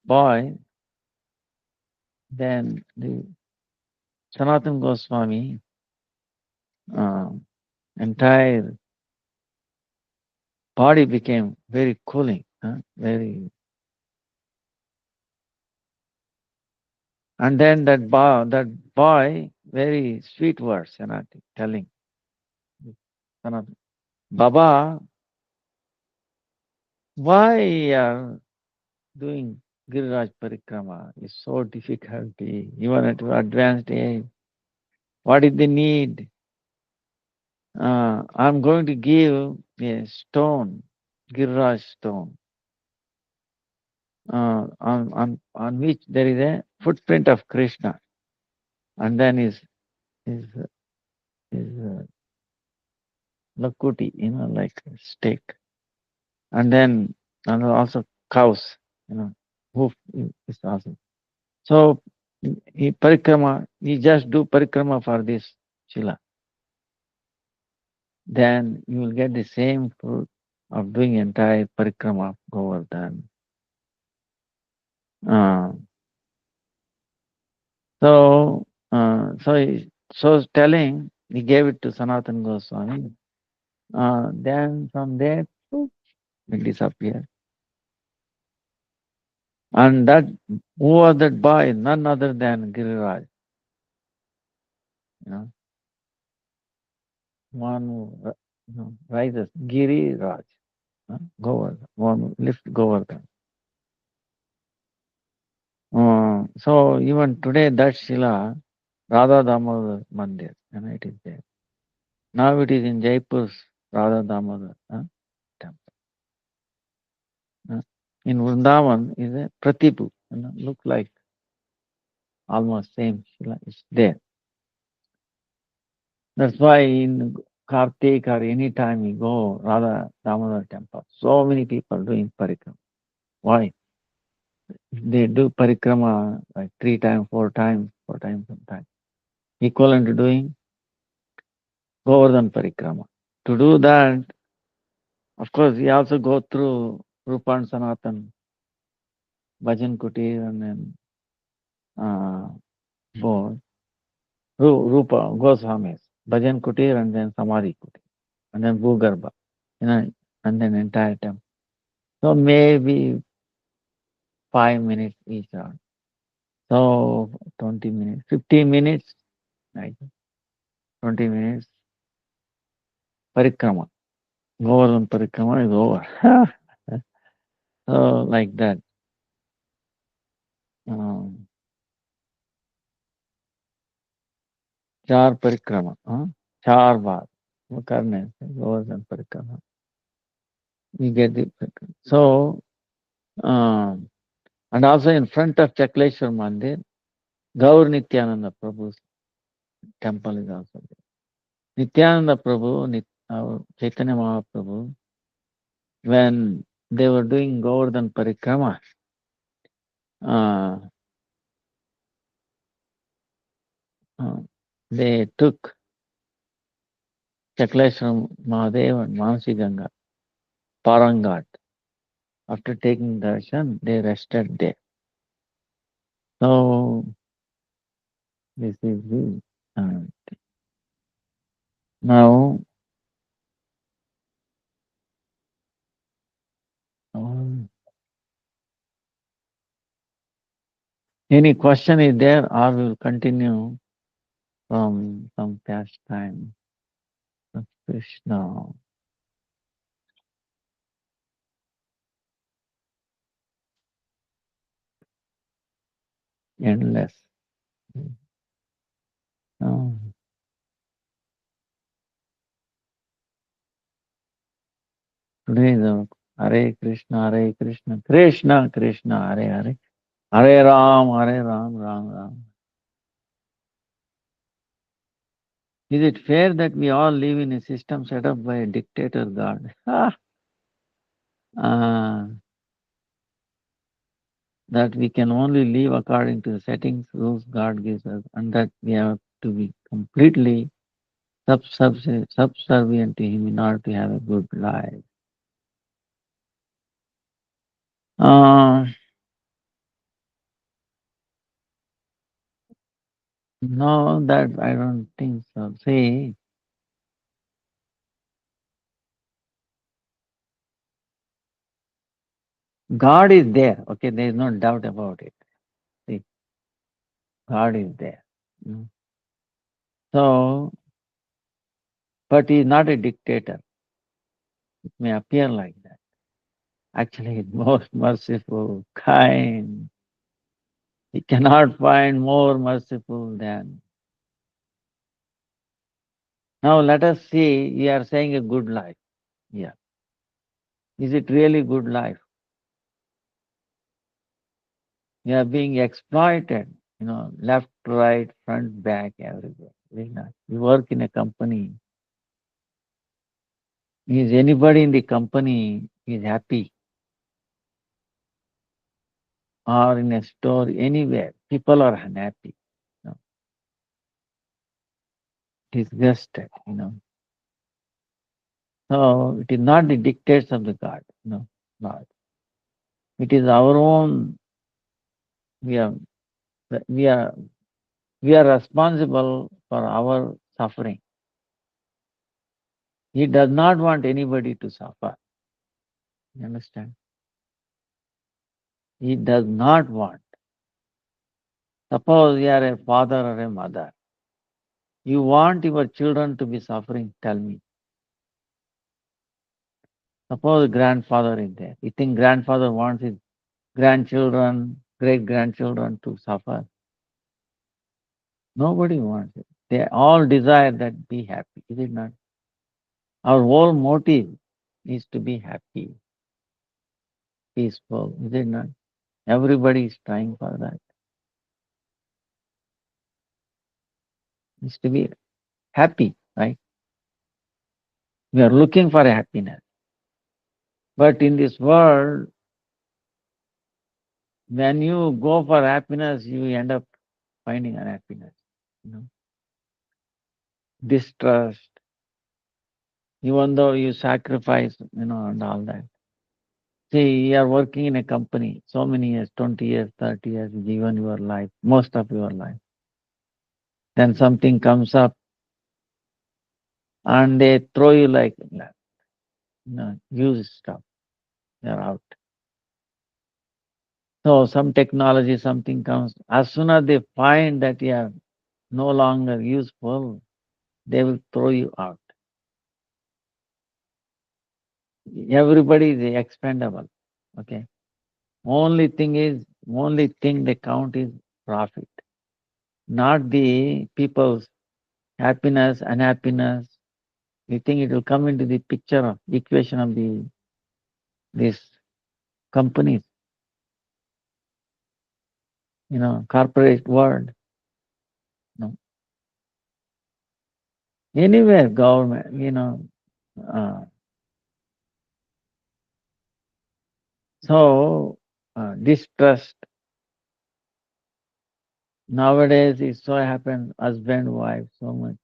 boy, then the Sanatana Goswami entire body became very cooling, very. And then that boy, very sweet words, telling Sanatana, Baba, why are doing Giriraj Parikrama is so difficult, even at advanced age. What is the need? I'm going to give a stone, Giriraj stone, on which there is a footprint of Krishna, and then his his lakuti, like a stake, and then and also cows, hoof is also. So he just do parikrama for this Shila. Then you will get the same fruit of doing entire parikrama of Govardhan. Uh, so, so telling, he gave it to Sanatana Goswami. Then from there, poof, it disappeared. And who was that boy? None other than Giriraj. You know, one who rises, Giriraj, Govardhan, one who lifts Govardhan. So even today, that Shila, Radha Damodar Mandir, it is there. Now it is in Jaipur's Radha Damodar temple. In Vrindavan is a Pratipu, look like almost same Shila is there. That's why in Kartik or any time you go Radha Damodar temple, so many people doing parikrama. Why? They do parikrama like 3 times, 4 times, 4 times sometimes. Equivalent to doing Govardhan parikrama. To do that, of course, we also go through Rupa and Sanatan, Bhajan Kutir, and then both Rupa Goswamis, Bhajan Kutir, and then Samadhi Kutir, and then Bhugarbha, and then entire temple. So maybe 5 minutes each round. So 20 minutes, 15 minutes, right? 20 minutes, parikrama. Govardhan parikrama is over. So like that. Um, चार परिक्रमा, चार बार वो करने से गोवर्धन परिक्रमा. You get the परिक्रमा. So, and also in front of Chakleshwar Mandir, Gaur Nityananda Prabhu's temple is also there. Nityananda Prabhu, Chaitanya Mahaprabhu, when they were doing Govardhan Parikrama, they took Chakleshwar Mahadev and Manasi Ganga, Parangat. After taking darshan, they rested there. So, this is the now. Any question is there, or we will continue from some past time of Krishna. Endless. Oh. Today the Hare Krishna, Krishna Krishna, Hare Hare, Hare Ram, Ram Ram. Is it fair that we all live in a system set up by a dictator God? That we can only live according to the settings, rules God gives us, and that we have to be completely subservient to Him in order to have a good life. Uh, no, that I don't think so. See, God is there. Okay, there is no doubt about it. See, God is there. Mm. So, but he is not a dictator. It may appear like that. Actually, he's most merciful, kind. He cannot find more merciful than. Now let us see, you are saying a good life. Yeah. Is it really good life? You are being exploited, left, right, front, back, everywhere. Very nice. You work in a company. Is anybody in the company is happy? Or in a store, anywhere, people are unhappy, disgusted. So it is not the dictates of the God, not. It is our own. We are we are we are responsible for our suffering. He does not want anybody to suffer. You understand? He does not want. Suppose you are a father or a mother. You want your children to be suffering, tell me. Suppose grandfather is there. You think grandfather wants his grandchildren, great grandchildren to suffer? Nobody wants it. They all desire that be happy, is it not? Our whole motive is to be happy, peaceful, is it not? Everybody is trying for that. Is to be happy, right? We are looking for happiness. But in this world, when you go for happiness, you end up finding unhappiness. You know, distrust, even though you sacrifice, and all that. See, you are working in a company so many years, 20 years, 30 years, given your life, most of your life. Then something comes up and they throw you like, use stuff, you're out. So some technology, something comes. As soon as they find that you are no longer useful, they will throw you out. Everybody is expendable. Okay. Only thing they count is profit, not the people's happiness, unhappiness. You think it will come into the picture of equation of these companies, corporate world, no. Anywhere government, uh, so distrust. Nowadays it so happens husband, wife, so much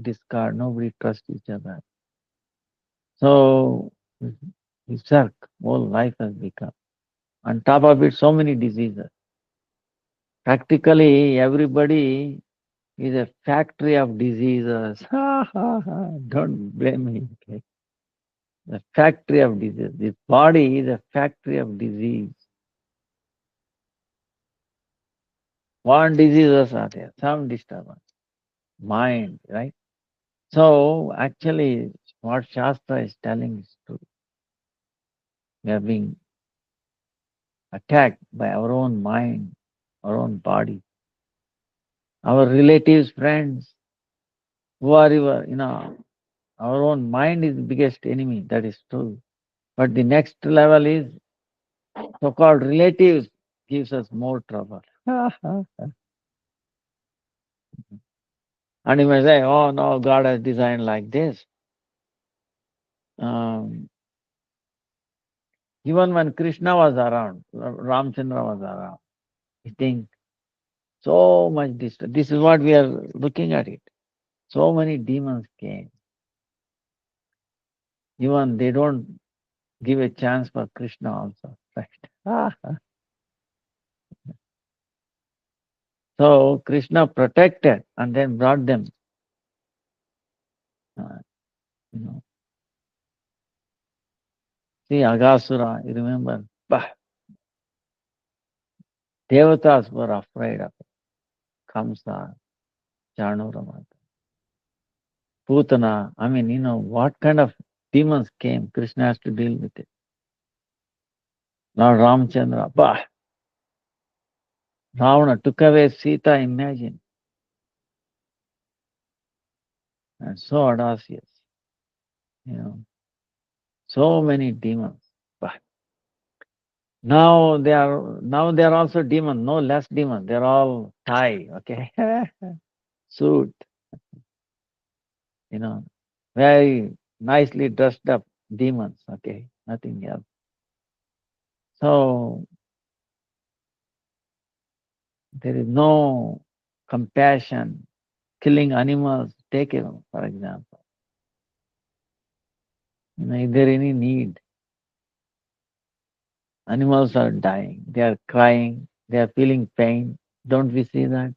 discard, nobody trusts each other. So circ, whole life has become. On top of it, so many diseases. Practically everybody is a factory of diseases. Don't blame me. Okay? The factory of disease. This body is a factory of disease. One diseases are there, some disturbance. Mind, right? So actually, what Shastra is telling is true. We are being attacked by our own mind, our own body, our relatives, friends, who are our own mind is the biggest enemy. That is true. But the next level is so-called relatives gives us more trouble. And you may say, oh no, God has designed like this. Um, even when Krishna was around, Ramchandra was around, you think so much distance. This is what we are looking at it. So many demons came. Even they don't give a chance for Krishna also. Right? So Krishna protected and then brought them. Uh, you know, see Agasura, you remember? Bah, Devatas were afraid of Kamsa, Chanurama, Putana. I mean, what kind of demons came? Krishna has to deal with it. Lord Ramchandra, bah, Ravana took away Sita, imagine, and so audacious, you know, so many demons. Bah. Now they are also demons, no less demons. They're all Thai, okay, suit, you know, very nicely dressed up demons, okay, nothing else. So there is no compassion, killing animals, take it, for example. Is there any need? Animals are dying, they are crying, they are feeling pain. Don't we see that?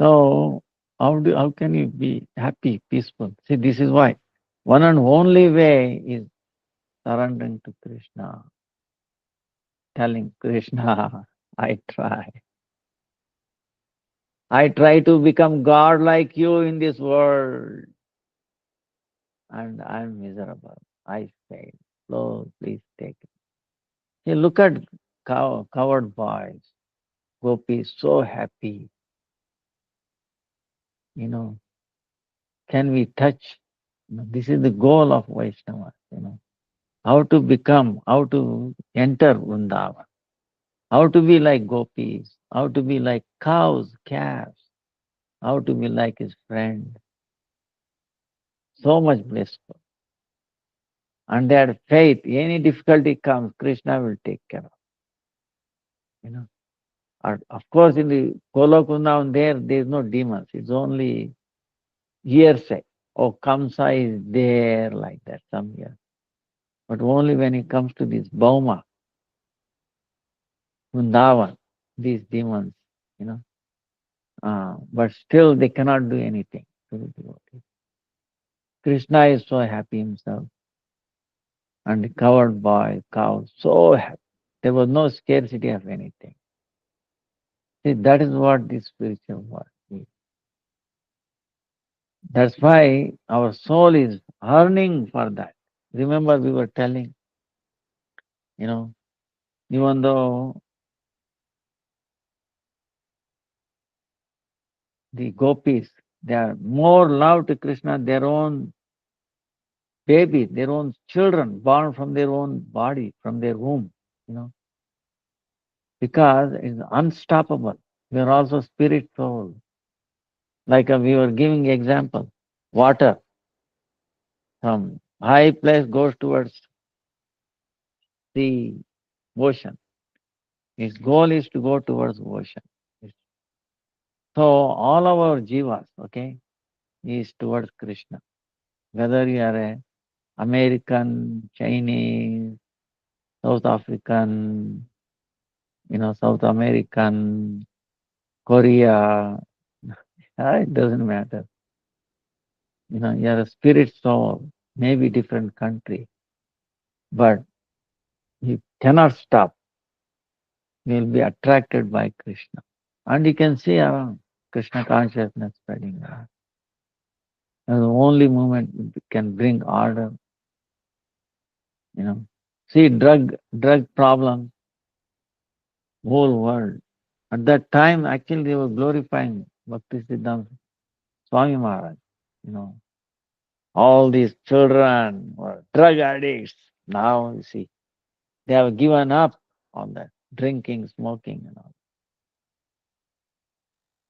So how can you be happy, peaceful? See, this is why one and only way is surrendering to Krishna, telling Krishna, I try. I try to become God like you in this world, and I'm miserable. I fail. Lord, please take it. See, look at coward boys, gopis, so happy. You know, can we touch? This is the goal of Vaishnava. How to become, how to enter Vrindavan, how to be like gopis, how to be like cows, calves, how to be like his friend. So much blissful. And they had faith. Any difficulty comes, Krishna will take care of. You know. And of course, in the Golokunda, there is no demons. It's only hearsay. Oh, Kamsa is there like that somewhere. But only when it comes to this Bhauma, Vrindavan, these demons, you know. But still they cannot do anything to the devotee. Krishna is so happy himself, and the covered by cows, so happy. There was no scarcity of anything. See, that is what the spiritual world is. That's why our soul is yearning for that. Remember, we were telling, you know, even though the gopis, they are more love to Krishna, their own babies, their own children born from their own body, from their womb, you know, because it's unstoppable. We are also spirit soul. Like we were giving example, water from high place goes towards the ocean. Its goal is to go towards ocean. So all our jivas, okay, is towards Krishna. Whether you are a American, Chinese, South African, South American, Korea, it doesn't matter. You are a spirit soul, maybe different country, but you cannot stop. You will be attracted by Krishna. And you can see around Krishna consciousness spreading around. That's the only moment can bring order. See, drug problem, whole world. At that time, actually, they were glorifying Bhakti Siddhanta Swami Maharaj. You know, all these children were drug addicts. Now, you see, they have given up on that drinking, smoking, and all.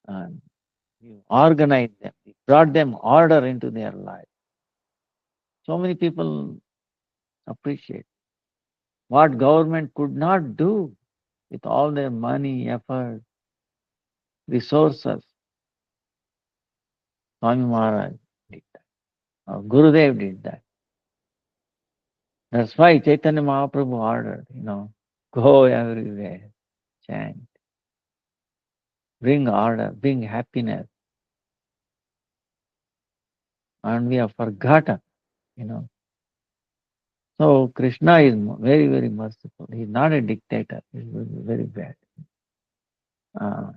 And you organize them, you brought them order into their life. So many people appreciate what government could not do with all their money, effort, resources. Swami Maharaj did that. Or Gurudev did that. That's why Chaitanya Mahaprabhu ordered, go everywhere, chant, bring order, bring happiness. And we have forgotten, you know. So Krishna is very, very merciful. He's not a dictator. He's very, very bad. Uh,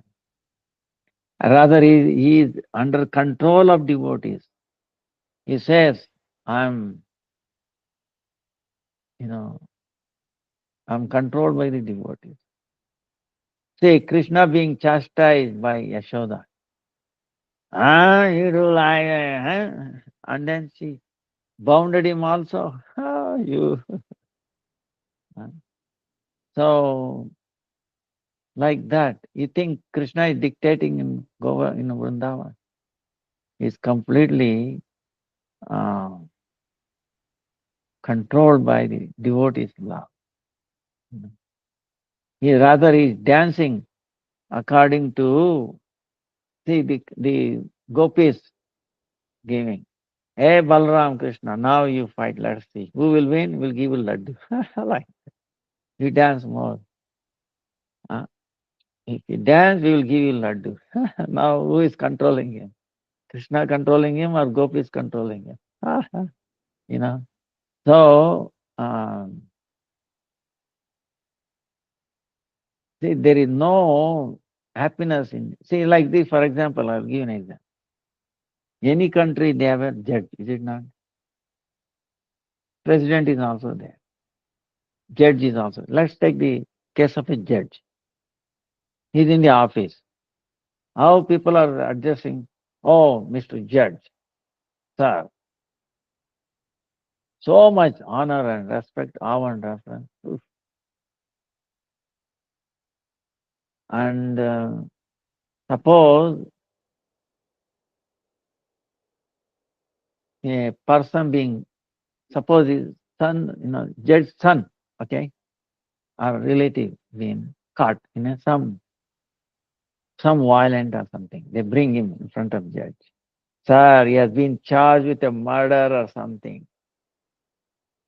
Rather, he is under control of devotees. He says, I'm, you know, I'm controlled by the devotees. See, Krishna being chastised by Yashoda. Ah, you do like, huh? And then she bounded him also. Ah, you. So, like that, you think Krishna is dictating in Goa, in Vrindavan? He's completely uh, controlled by the devotees' love. He rather is dancing according to see the gopis giving. Hey Balram Krishna, now you fight, let's see. Who will win? We'll give you laddu. Like you dance more. Huh? If you dance, we will give you laddu. Now who is controlling him? Krishna controlling him or gopis controlling him? you know. So see, there is no happiness in. See, like this, for example, I'll give you an example. Any country they have a judge, is it not? President is also there. Judge is also. Let's take the case of a judge. He's in the office. How people are addressing, oh, Mr. Judge, sir. So much honor and respect, awe and reverence. Oof. And suppose a person being, suppose his son, judge's son, okay, or relative being caught in some violent or something. They bring him in front of judge. Sir, he has been charged with a murder or something.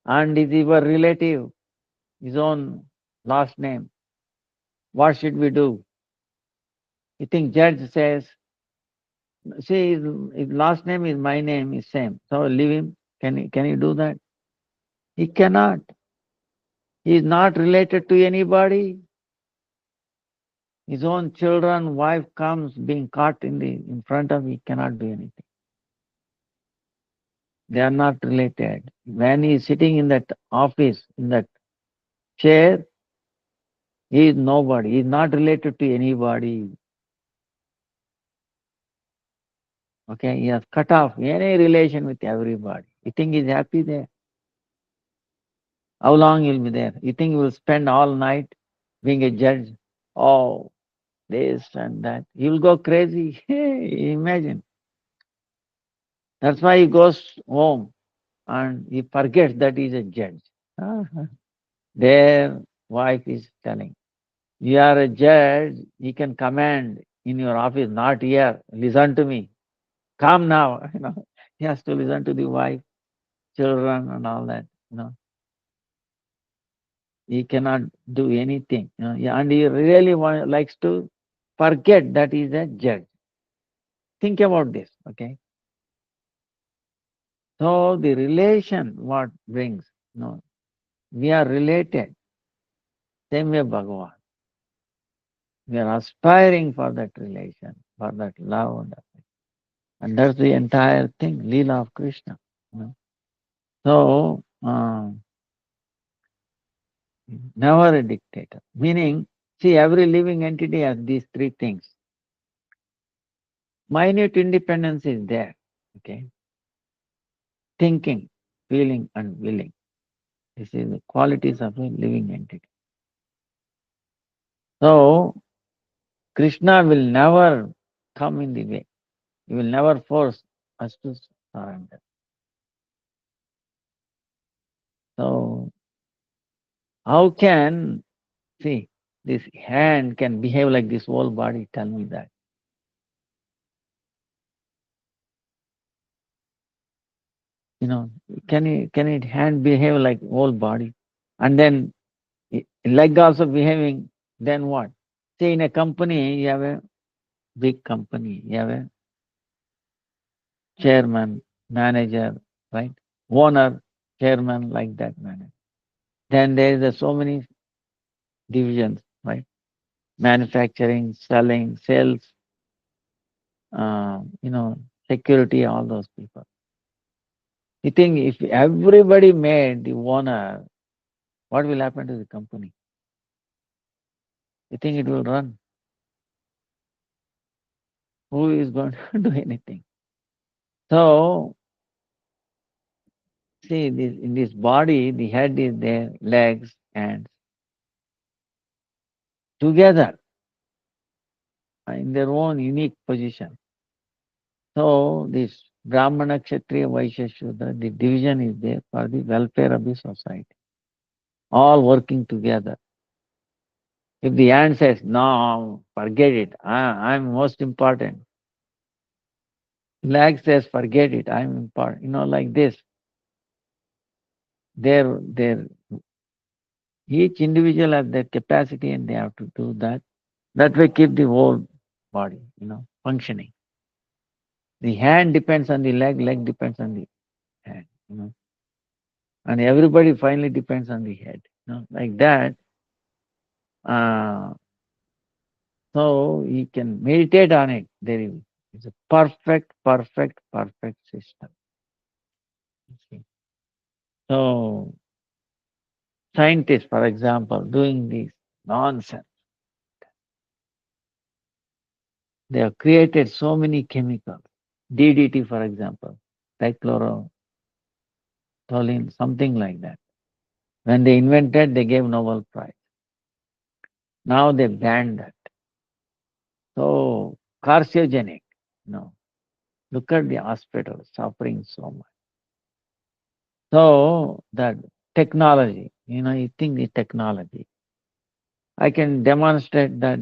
And is your relative, his own last name. What should we do? You think judge says, see, his last name is my name is same. So leave him. Can he do that? He cannot. He is not related to anybody. His own children, wife comes being caught in front of him, he cannot do anything. They are not related. When he is sitting in that office, in that chair, he is nobody. He is not related to anybody. Okay, he has cut off any relation with everybody. You think he's happy there? How long he'll be there? You think he will spend all night being a judge? Oh, this and that. He will go crazy. Imagine. That's why he goes home and he forgets that he's a judge. Their wife is telling, you are a judge, you can command in your office, not here. Listen to me. Come now. He has to listen to the wife, children and all that. He cannot do anything. Yeah, and he really likes to forget that he is a judge. Think about this, okay? So the relation what brings, we are related. Same way Bhagavan. We are aspiring for that relation, for that love, and that's the entire thing, Leela of Krishna. So never a dictator. Meaning, see, every living entity has these three things. Minute independence is there. Okay. Thinking, feeling, and willing. This is the qualities of a living entity. So, Krishna will never come in the way. He will never force us to surrender. So, how can, see, this hand can behave like this whole body? Tell me that. You know, can it hand behave like whole body? And then leg also behaving, then what? Say in a company, you have a big company, you have a chairman, manager, right? Owner, chairman, like that manager. Then there is so many divisions, right? Manufacturing, selling, sales, security, all those people. You think if everybody made the owner, what will happen to the company? You think it will run? Who is going to do anything? So, see, in this body, the head is there, legs, hands, together in their own unique position. So, this Brahmana, Kshatriya, Vaishya, Shudra, the division is there for the welfare of the society, all working together. If the hand says, no, forget it, I'm most important. Leg says, forget it, I'm important. Like this. They're each individual has their capacity and they have to do that. That way keep the whole body, functioning. The hand depends on the leg depends on the hand. And everybody finally depends on the head. Like that. Uh, so you can meditate on it. It's a perfect, perfect, perfect system. Okay. So scientists, for example, doing this nonsense, they have created so many chemicals. DDT, for example, dichlorotoluene, something like that. When they invented, they gave Nobel Prize. Now they banned that. So carcinogenic. No. Look at the hospital suffering so much. So that technology, you think the technology. I can demonstrate that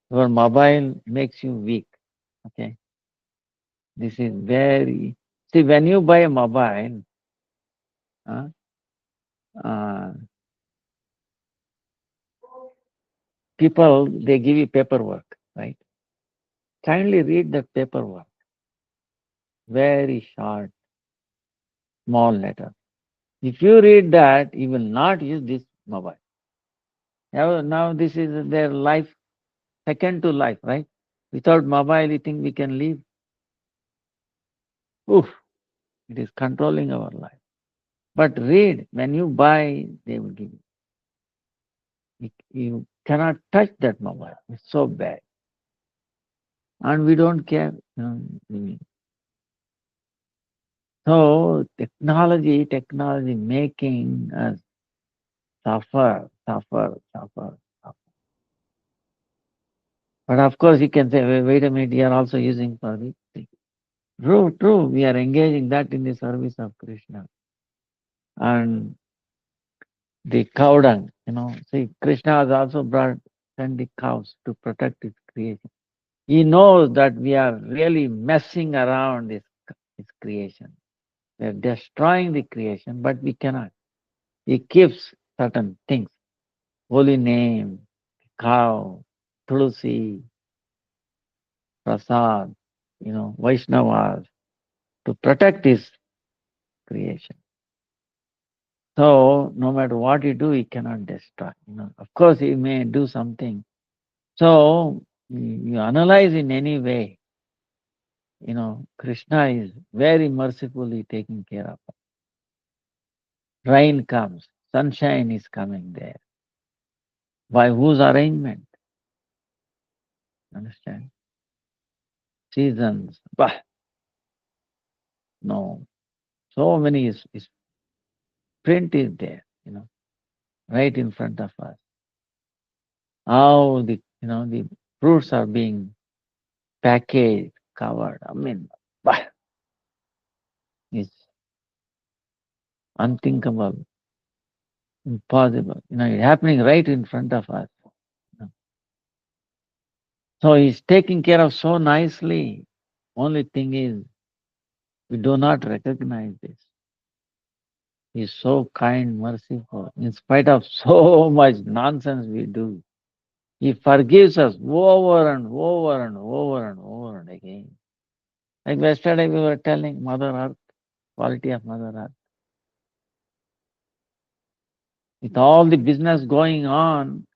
your mobile makes you weak. Okay. This is very see when you buy a mobile, uh, uh, people they give you paperwork, right? Kindly read that paperwork. Very short, small letter. If you read that, you will not use this mobile. Now this is their life, second to life, right? Without mobile, you think we can live? Oof, it is controlling our life. But read, when you buy, they will give you. You cannot touch that mobile. It's so bad. And we don't care. So technology making us suffer, suffer, suffer, suffer. But of course, you can say, wait a minute, you are also using for this thing. True, true. We are engaging that in the service of Krishna. And the cow dung, see, Krishna has also sent the cows to protect his creation. He knows that we are really messing around this creation. We are destroying the creation, but we cannot. He keeps certain things, holy name, cow, tulsi, prasad, Vaishnavas, to protect his creation. So no matter what you do, he cannot destroy. Of course, he may do something. So you analyze in any way. Krishna is very mercifully taking care of us. Rain comes, sunshine is coming there. By whose arrangement? Understand? Seasons. Bah, no. So many is print is there, right in front of us. How the fruits are being packaged, covered. I mean, bah, it's unthinkable, impossible. It's happening right in front of us. So he's taking care of so nicely. Only thing is, We do not recognize this. He is so kind, merciful. In spite of so much nonsense we do, He forgives us over and over and over and over and again. Like yesterday we were telling Mother Earth, quality of Mother Earth. With all the business going on,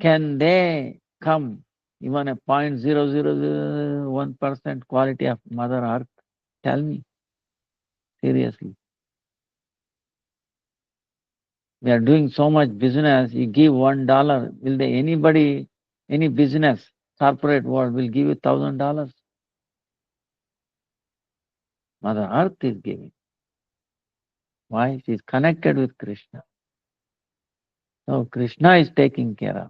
can they come even a 0.0001% quality of Mother Earth? Tell me, seriously. We are doing so much business, you give $1, will they anybody, any business, corporate world will give you $1,000? Mother Earth is giving. Why? She is connected with Krishna. So Krishna is taking care of.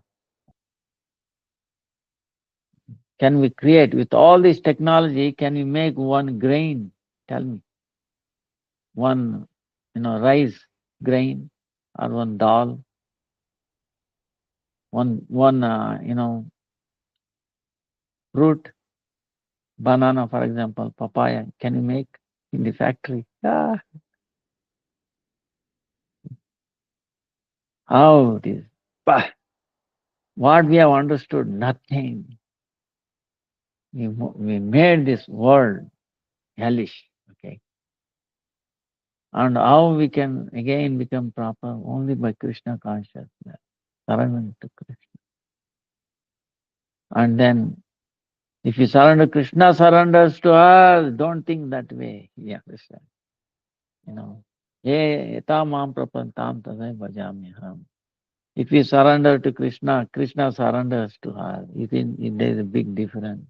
Can we create, with all this technology, can we make one grain? Tell me. One, rice grain or one dal, one fruit, banana, for example, papaya. Can you make in the factory? Ah, how it is. Bah. What we have understood, nothing. We made this world hellish. Okay. And how we can again become proper? Only by Krishna consciousness, surrender to Krishna. And then, if you surrender, Krishna surrenders to us. Don't think that way. Yeah, Krishna. Ye etam mam prapantam tadai bhajamyaham. If we surrender to Krishna, Krishna surrenders to us. You think there is a big difference.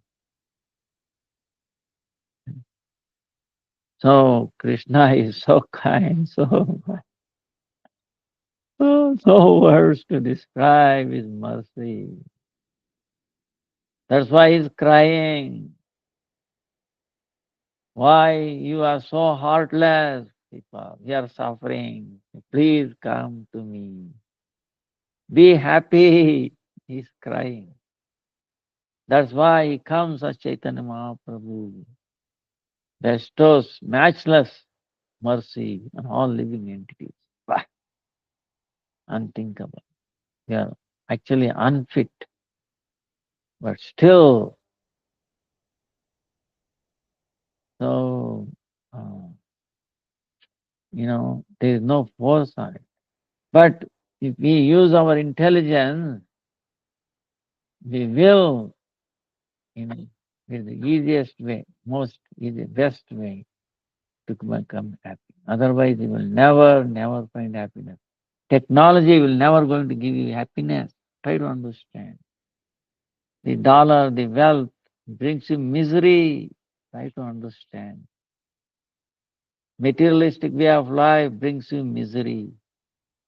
So Krishna is so kind, so words to describe His mercy. That's why He's crying. Why you are so heartless, people? You are suffering. Please come to me. Be happy. He's crying. That's why He comes as Chaitanya Mahaprabhu. Bestows matchless mercy on all living entities. Bah, unthinkable. We are actually unfit, but still so, uh, there is no force on it. But if we use our intelligence, we will, is the easiest way, most easy, best way to become happy. Otherwise, you will never find happiness. Technology will never going to give you happiness. Try to understand. The dollar, the wealth brings you misery. Try to understand. Materialistic way of life brings you misery.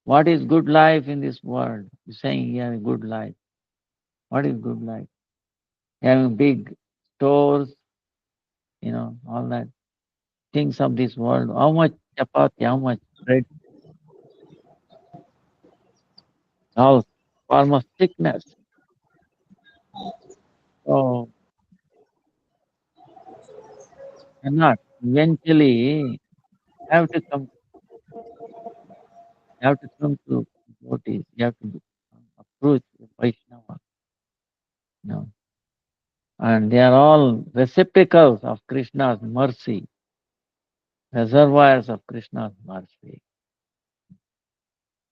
What is good life in this world? You're saying you have a good life. What is good life? Having big stores, all that things of this world. How much chapati, how much bread, all form of sickness. So cannot. Eventually have to come to devotees. You have to approach the Vaishnava. You know. And they are all receptacles of Krishna's mercy, reservoirs of Krishna's mercy,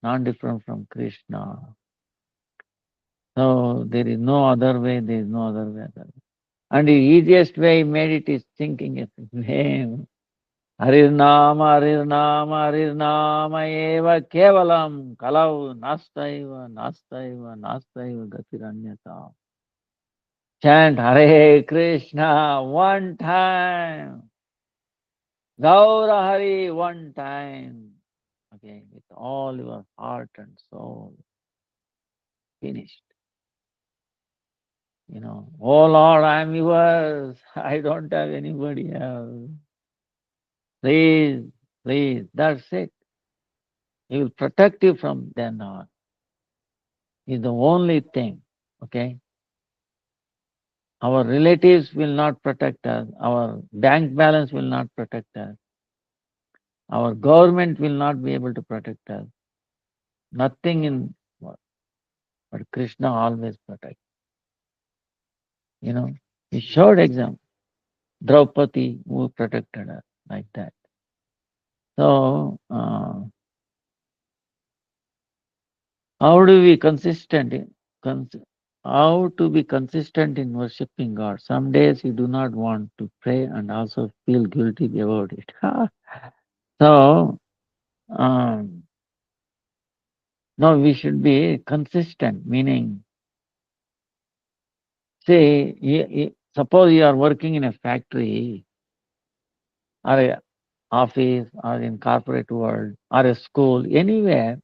not different from Krishna. So there is no other way, there is no other way. And the easiest way he made it is thinking his name. Harirnama, Harirnama, Harirnama eva kevalam kalau nastaiva, nastaiva, nastaiva gatiranyata. Chant Hare Krishna one time. Gaura Hari one time. Okay, with all your heart and soul. Finished. Oh Lord, I am yours. I don't have anybody else. Please, please. That's it. He will protect you from then on. Is the only thing. Okay? Our relatives will not protect us. Our bank balance will not protect us. Our government will not be able to protect us. Nothing in what, but Krishna always protects. You know, he showed example. Draupadi who protected her like that. So how do we consistent in cons- how to be consistent in worshiping God? Some days you do not want to pray and also feel guilty about it. So um, no, we should be consistent. Meaning, say, suppose you are working in a factory or a office or in corporate world or a school, anywhere,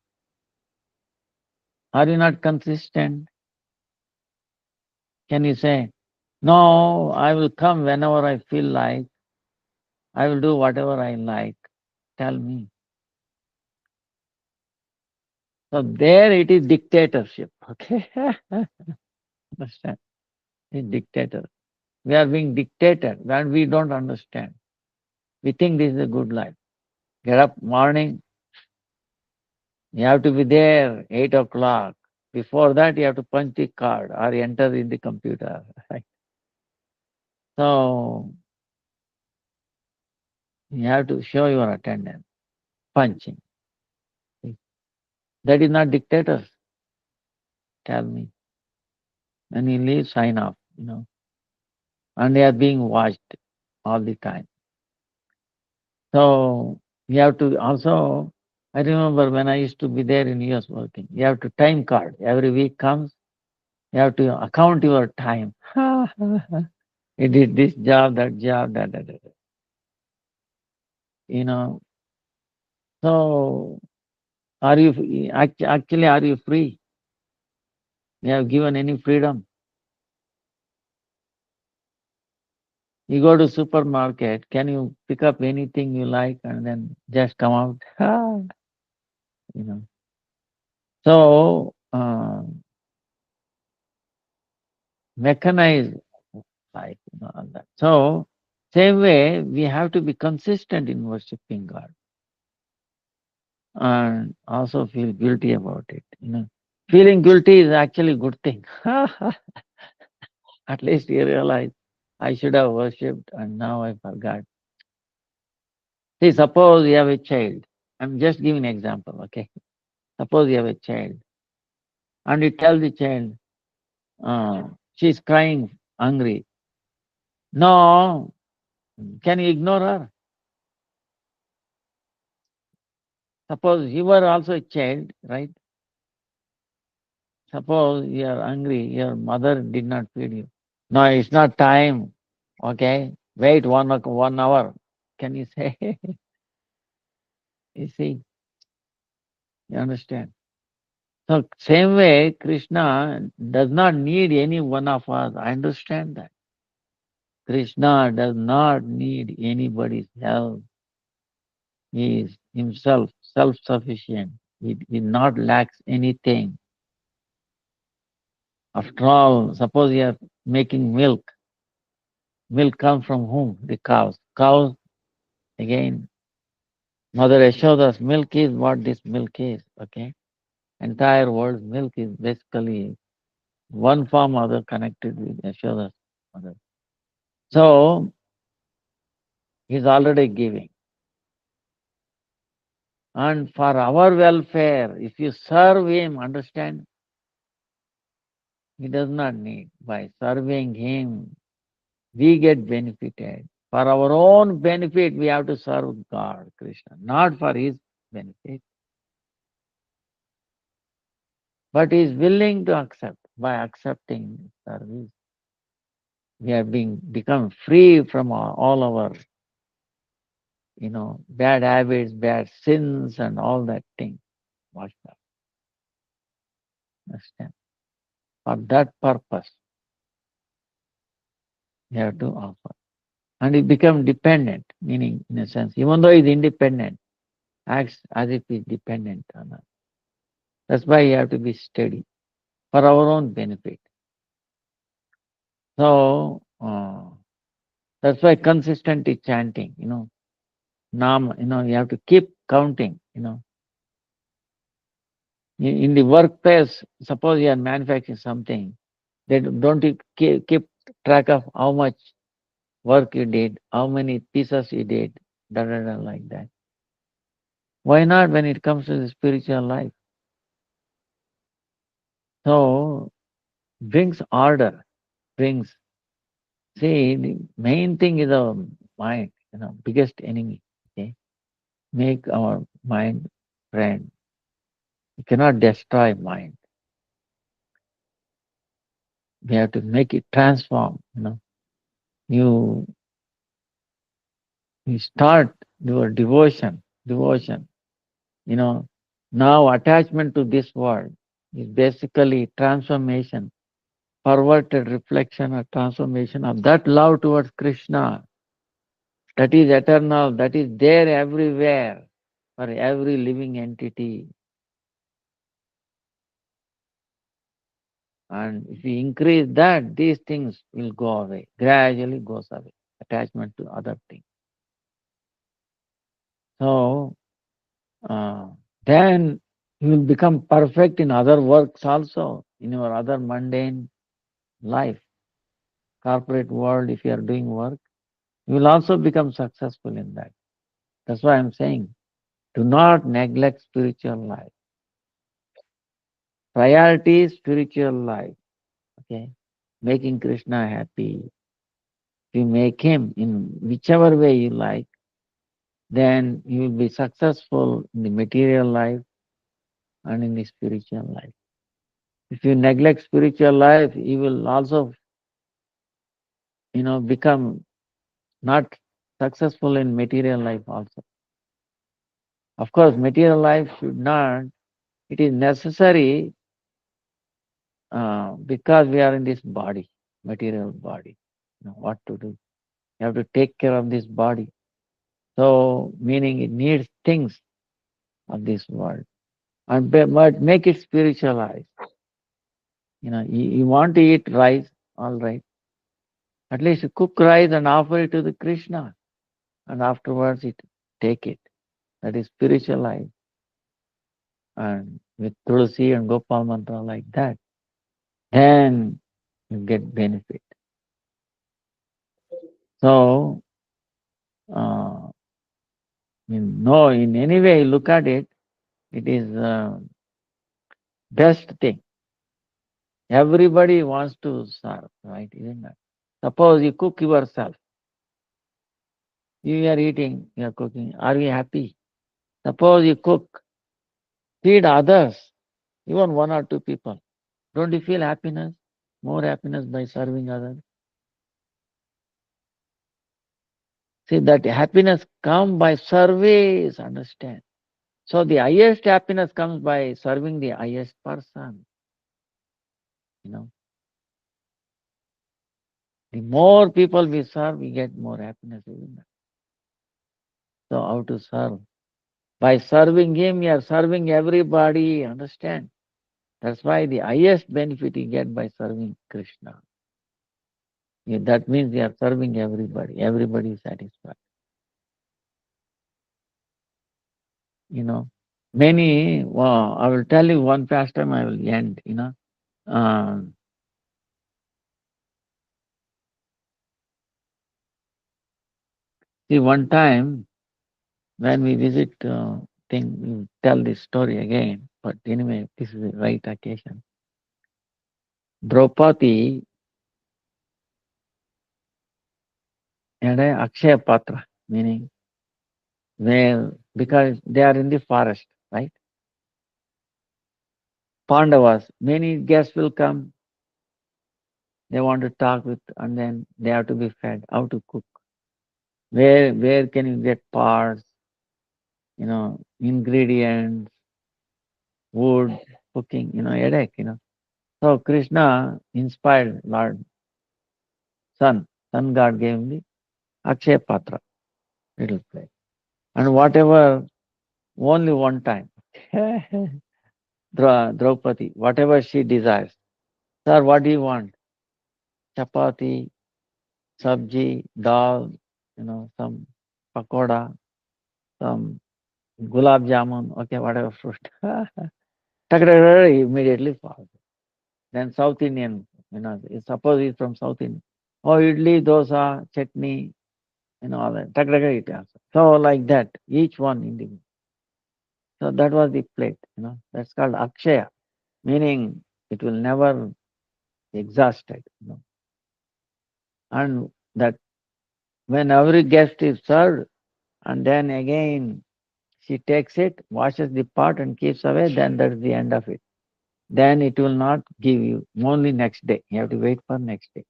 are you not consistent? Can you say, no, I will come whenever I feel like, I will do whatever I like? Tell me. So there it is dictatorship, okay? Understand? It's dictator. We are being dictated and we don't understand. We think this is a good life. Get up morning, you have to be there 8 o'clock. Before that, you have to punch the card or enter in the computer. Right? So you have to show your attendance, punching. That is not dictators. Tell me. When you leave, sign off, and they are being watched all the time. So you have to also, I remember when I used to be there in US working, you have to time card. Every week comes, you have to account your time. You did this job, that job, that. You know, so actually are you free? You have given any freedom? You go to supermarket, can you pick up anything you like and then just come out? You know. So mechanized life, all that. So same way we have to be consistent in worshiping God and also feel guilty about it. Feeling guilty is actually a good thing. At least you realize I should have worshipped and now I forgot. See, suppose you have a child. I'm just giving an example, okay? Suppose you have a child and you tell the child, she's crying, hungry. No, can you ignore her? Suppose you were also a child, right? Suppose you are hungry, your mother did not feed you. No, it's not time. Okay, wait 1 hour. Can you say? You see, you understand? So same way, Krishna does not need any one of us. I understand that. Krishna does not need anybody's help. He is himself self-sufficient. He not lacks anything. After all, suppose you are making milk. Milk comes from whom? The cows. Cows, again, Mother Yashoda's milk is what this milk is, okay? Entire world's milk is basically one form or other connected with Yashoda's mother. So, he's already giving. And for our welfare, if you serve him, understand, he does not need. By serving him, we get benefited. For our own benefit, we have to serve God, Krishna, not for his benefit. But he is willing to accept. By accepting service, we have become free from all our, bad habits, bad sins, and all that thing. What's that? Understand? For that purpose, we have to offer. And he become dependent, meaning, in a sense, even though he's independent, acts as if he's dependent on us. That's why you have to be steady for our own benefit. So that's why consistently chanting, Nam, you have to keep counting, In the workplace, suppose you are manufacturing something, then don't you keep track of how much work you did, how many pieces you did, like that. Why not when it comes to the spiritual life? So brings order, brings. See, the main thing is our mind, biggest enemy. Okay, make our mind friend. You cannot destroy mind. We have to make it transform. You you start your devotion. You know, now attachment to this world is basically transformation, perverted reflection or transformation of that love towards Krishna. That is eternal, that is there everywhere for every living entity. And if we increase that, these things will go away, gradually goes away, attachment to other things. So, uh, then you will become perfect in other works also, in your other mundane life, corporate world, if you are doing work, you will also become successful in that. That's why I'm saying, do not neglect spiritual life. Priority is spiritual life, okay? Making Krishna happy. If you make him in whichever way you like, then you will be successful in the material life and in the spiritual life. If you neglect spiritual life, you will also, become not successful in material life also. Of course, material life should not, it is necessary because we are in this body, material body. What to do? You have to take care of this body. So, meaning it needs things of this world. But make it spiritualized. You want to eat rice, all right. At least cook rice and offer it to the Krishna. And afterwards take it. That is spiritualized. And with Tulsi and Gopal mantra like that, then you get benefit. So, no, in any way you look at it, it is best thing. Everybody wants to serve, right? Isn't it? Suppose you cook yourself. You are eating, you are cooking. Are we happy? Suppose you cook, feed others, even one or two people. Don't you feel happiness? More happiness by serving others. See, that happiness comes by service, understand? So the highest happiness comes by serving the highest person. You know, the more people we serve, we get more happiness, isn't it? So how to serve? By serving him, you are serving everybody, understand? That's why the highest benefit you get by serving Krishna. Yeah, that means you are serving everybody. Everybody is satisfied. You know, well, I will tell you one pastime, I will end. Um, See, one time when we visit, we tell this story again, but anyway, this is the right occasion. Draupadi had a Akshaya Patra, meaning where, because they are in the forest, right? Pandavas, many guests will come, they want to talk with, and then they have to be fed. How to cook? Where can you get parts, ingredients, wood, cooking, headache. So Krishna inspired Lord Sun God gave him the Akshaya Patra, little plate. And whatever, only one time, Draupadi, whatever she desires. Sir, what do you want? chapati, sabji, dal, some pakoda, some gulab jamun, okay, whatever fruit. Immediately falls. Then South Indian, suppose he's from South India. Oh, idli, dosa, chutney, all that. It also. So like that, each one individual. So that was the plate, That's called akshaya, meaning it will never exhausted, And that when every guest is served, and then again she takes it, washes the pot and keeps away, then that's the end of it. Then it will not give you only next day. You have to wait for next day.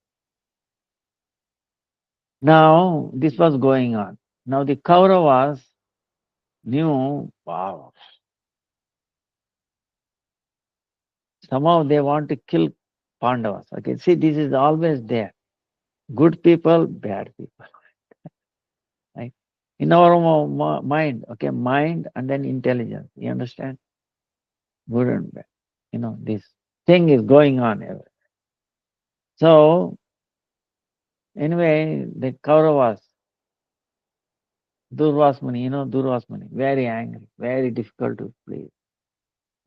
Now this was going on. Now the Kauravas knew, wow, somehow they want to kill Pandavas. Okay, see, this is always there. Good people, bad people. Right? In our mind, okay, mind and then intelligence. You understand? Good and bad. This thing is going on everywhere. So, anyway, the Kauravas, Durvasmani, Durvasmani, very angry, very difficult to please.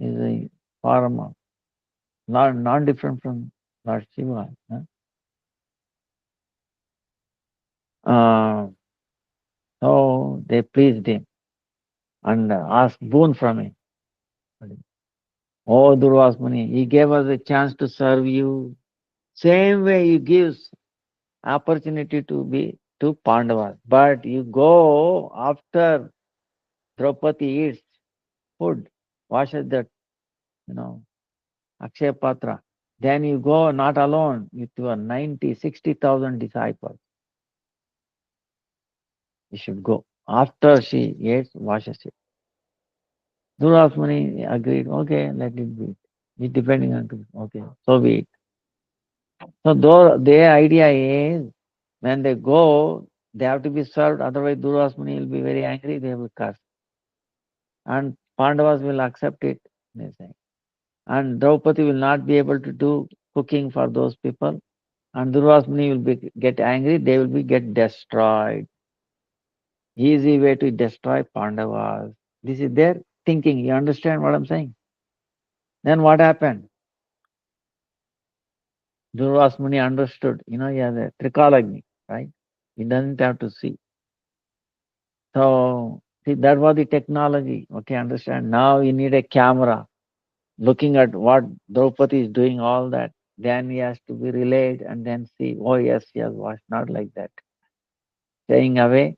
Is a form of, not different from Lord Shiva. Huh? So, they pleased him and asked boon from him. Oh, Durvasmani, he gave us a chance to serve you. Same way he gives opportunity to be to Pandavas. But you go after Draupadi eats food, washes that, you know, Akshay Patra. Then you go not alone with your 60,000 disciples. You should go. After she eats, washes it. Durasmani agreed, okay, let it be. It depending on to, okay, so be it. So though their idea is when they go, they have to be served, otherwise Durasmani will be very angry, they will curse. And Pandavas will accept it, they say. And Draupadi will not be able to do cooking for those people. And Durvasmuni will get angry, they will be get destroyed. Easy way to destroy Pandavas. This is their thinking. You understand what I'm saying? Then what happened? Durvasmuni understood, he has a trikalagni, right? He doesn't have to see. So, see, that was the technology. Okay, understand? Now you need a camera looking at what Draupadi is doing, all that. Then he has to be relayed and then see, oh yes, he has watched, not like that. Staying away,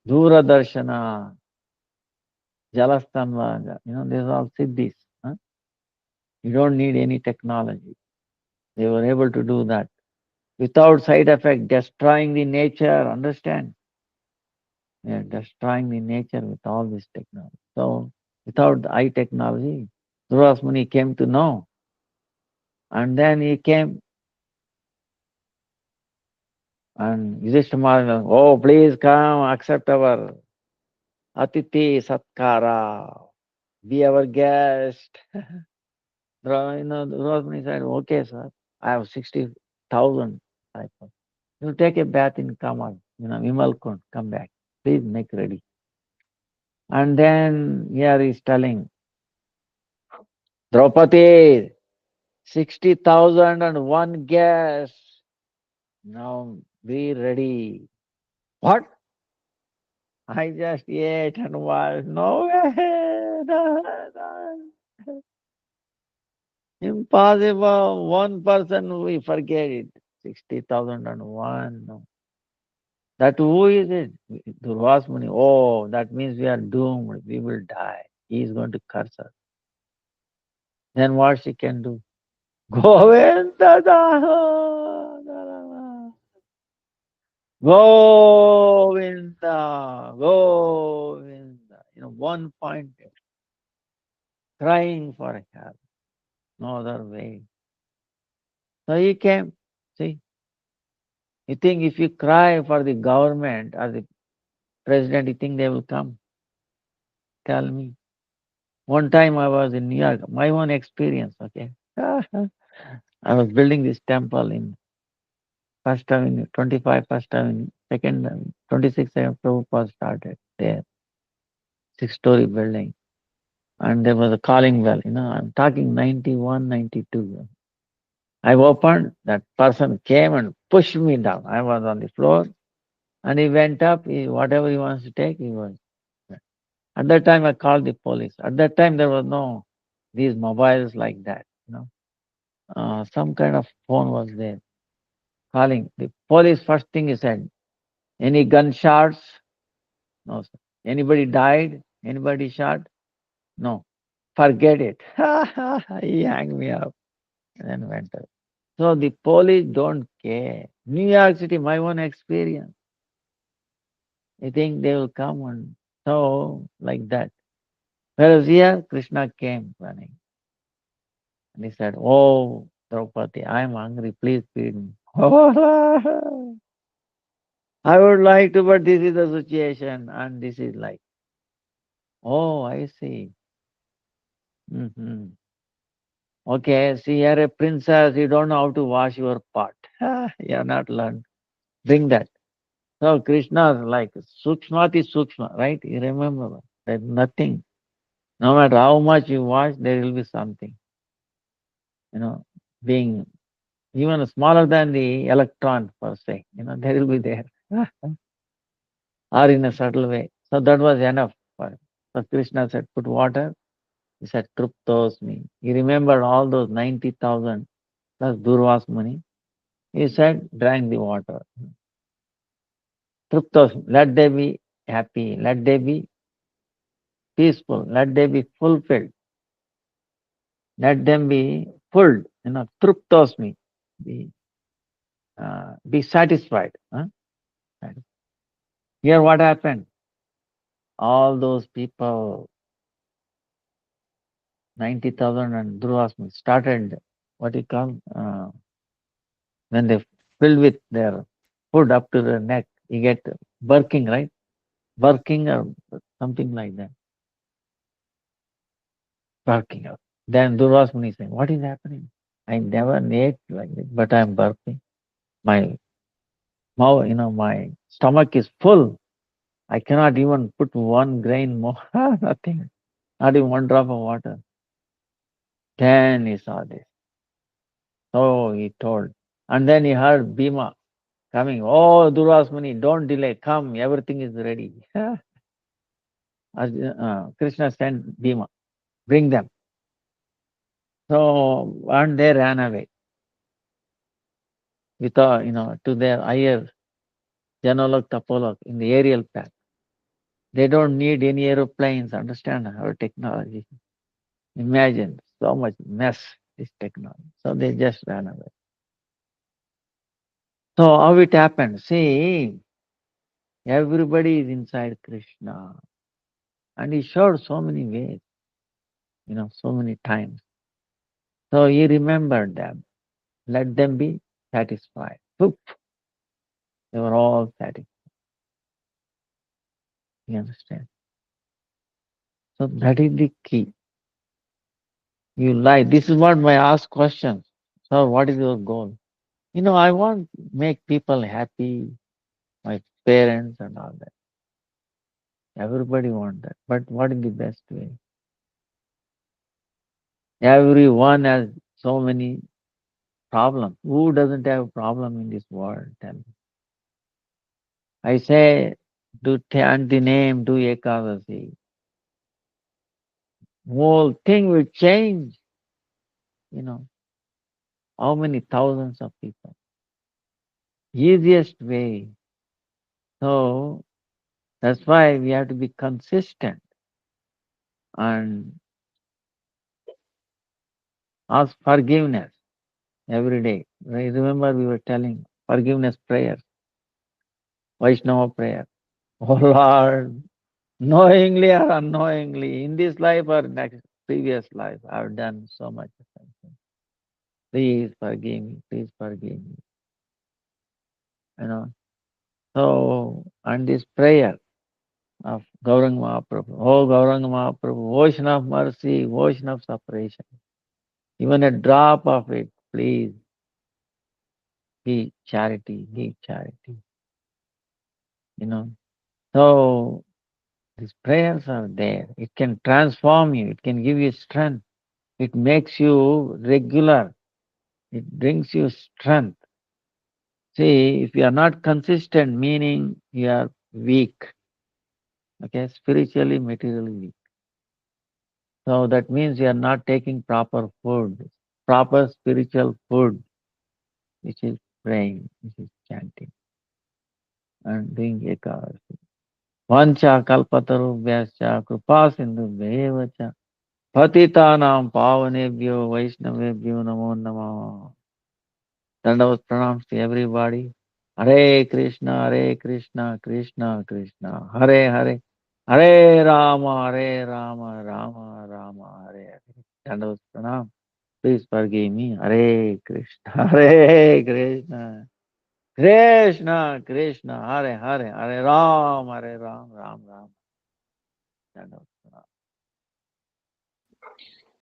Dura Darshana, Jalasthanva, these are all siddhis. Huh? You don't need any technology. They were able to do that without side effect, destroying the nature, understand? Yeah, destroying the nature with all this technology. So, without the eye technology, Durvasmuni came to know. And then he came and Yudhishthira, oh, please come, accept our Atiti Satkara, be our guest. Rosmini said, okay, sir, I have 60,000 disciples. You take a bath in Kamal, Vimalkund, come back. Please make ready. And then here he's telling, Draupadi, 60,001 guests. Now be ready. What? I just ate and was, no way. No. Impossible. One person, we forget it. 60,001. No. That who is it? Durvasmuni. Oh, that means we are doomed. We will die. He is going to curse us. Then what she can do? Govinda. Govinda. Govinda. 1 point. Crying for help. No other way. So he came. See, you think if you cry for the government or the president, you think they will come? Tell me. One time I was in New York, my own experience, okay? I was building this temple in First Avenue, 25 First Avenue, second, 26 Prabhupada started there, six-story building. And there was a calling bell, I'm talking 91, 92. I opened, that person came and pushed me down. I was on the floor and he went up, whatever he wants to take, he was. At that time, I called the police. At that time, there was no these mobiles like that. Some kind of phone was there. Calling the police. First thing he said, any gunshots? No, sir. Anybody died? Anybody shot? No. Forget it. He hanged me up and then went away. So the police don't care. New York City, my own experience. I think they will come and so like that. Whereas here, Krishna came running. And he said, oh, Draupadi, I am hungry, please feed me. I would like to, but this is the situation, and this is like, oh, I see. Okay, see, you're a princess, you don't know how to wash your pot. You have not learned. Bring that. So Krishna is like Sukshmati Sukshma, right? You remember that nothing. No matter how much you wash, there will be something. Being even smaller than the electron per se, there will be there. Or in a subtle way. So that was enough for him. So Krishna said, put water. He said, Truptosmi. He remembered all those 90,000 plus Durvas Muni. He said, drank the water. Truptosmi. Let they be happy. Let they be peaceful. Let they be fulfilled. Let them be full. Truptosmi. Be satisfied. Huh? Here what happened? All those people, 90,000 and Durvasmi started what you call when they filled with their food up to the neck, you get barking, right? Barking or something like that. Barking out. Then Durvas Muni saying, what is happening? I never ate like this, but I am burping. My mouth, my stomach is full. I cannot even put one grain more. Nothing. Not even one drop of water. Then he saw this. So he told. And then he heard Bhima coming. Oh, Durvas Muni, don't delay. Come, everything is ready. Krishna sent Bhima, bring them. So, and they ran away with, to their higher Janalok, Tapolok in the aerial path. They don't need any aeroplanes, understand our technology. Imagine so much mess, this technology. So they just ran away. So how it happened? See, everybody is inside Krishna. And he showed so many ways, so many times. So he remembered them. Let them be satisfied. Poof, they were all satisfied. You understand? So that is the key. You lie. This is what my ask questions. So what is your goal? I want make people happy, my parents and all that. Everybody want that. But what is the best way? Everyone has so many problems. Who doesn't have a problem in this world? Tell me. I say, do chant the name, do Ekadasi. Whole thing will change. How many thousands of people? Easiest way. So that's why we have to be consistent and ask forgiveness every day. Remember we were telling forgiveness prayer, Vaishnava prayer. Oh Lord, knowingly or unknowingly, in this life or next previous life, I've done so much offense. Please forgive me, please forgive me. So, and this prayer of Gauranga Mahaprabhu, oh Gauranga Mahaprabhu, ocean of mercy, ocean of separation. Even a drop of it, please Give charity, give charity. You know. So these prayers are there. It can transform you. It can give you strength. It makes you regular. It brings you strength. See, if you are not consistent, meaning you are weak. Okay, spiritually, materially weak. So that means you are not taking proper food, proper spiritual food, which is praying, which is chanting, and doing ekadasi. Vancha kalpatarubhyascha kripa sindhubhyev cha patitanam pavanebhyo vaishnavebhyo namo namaha. Dandavas pranams to everybody. Hare Krishna, Krishna Krishna, Hare Hare, Hare Rama, Rama Rama, Hare Hare. Dandavas pranam. Please forgive me. Hare Krishna, Hare Krishna, Krishna Krishna, Hare Hare, Hare Ram, Ram Ram. Dandavas pranam.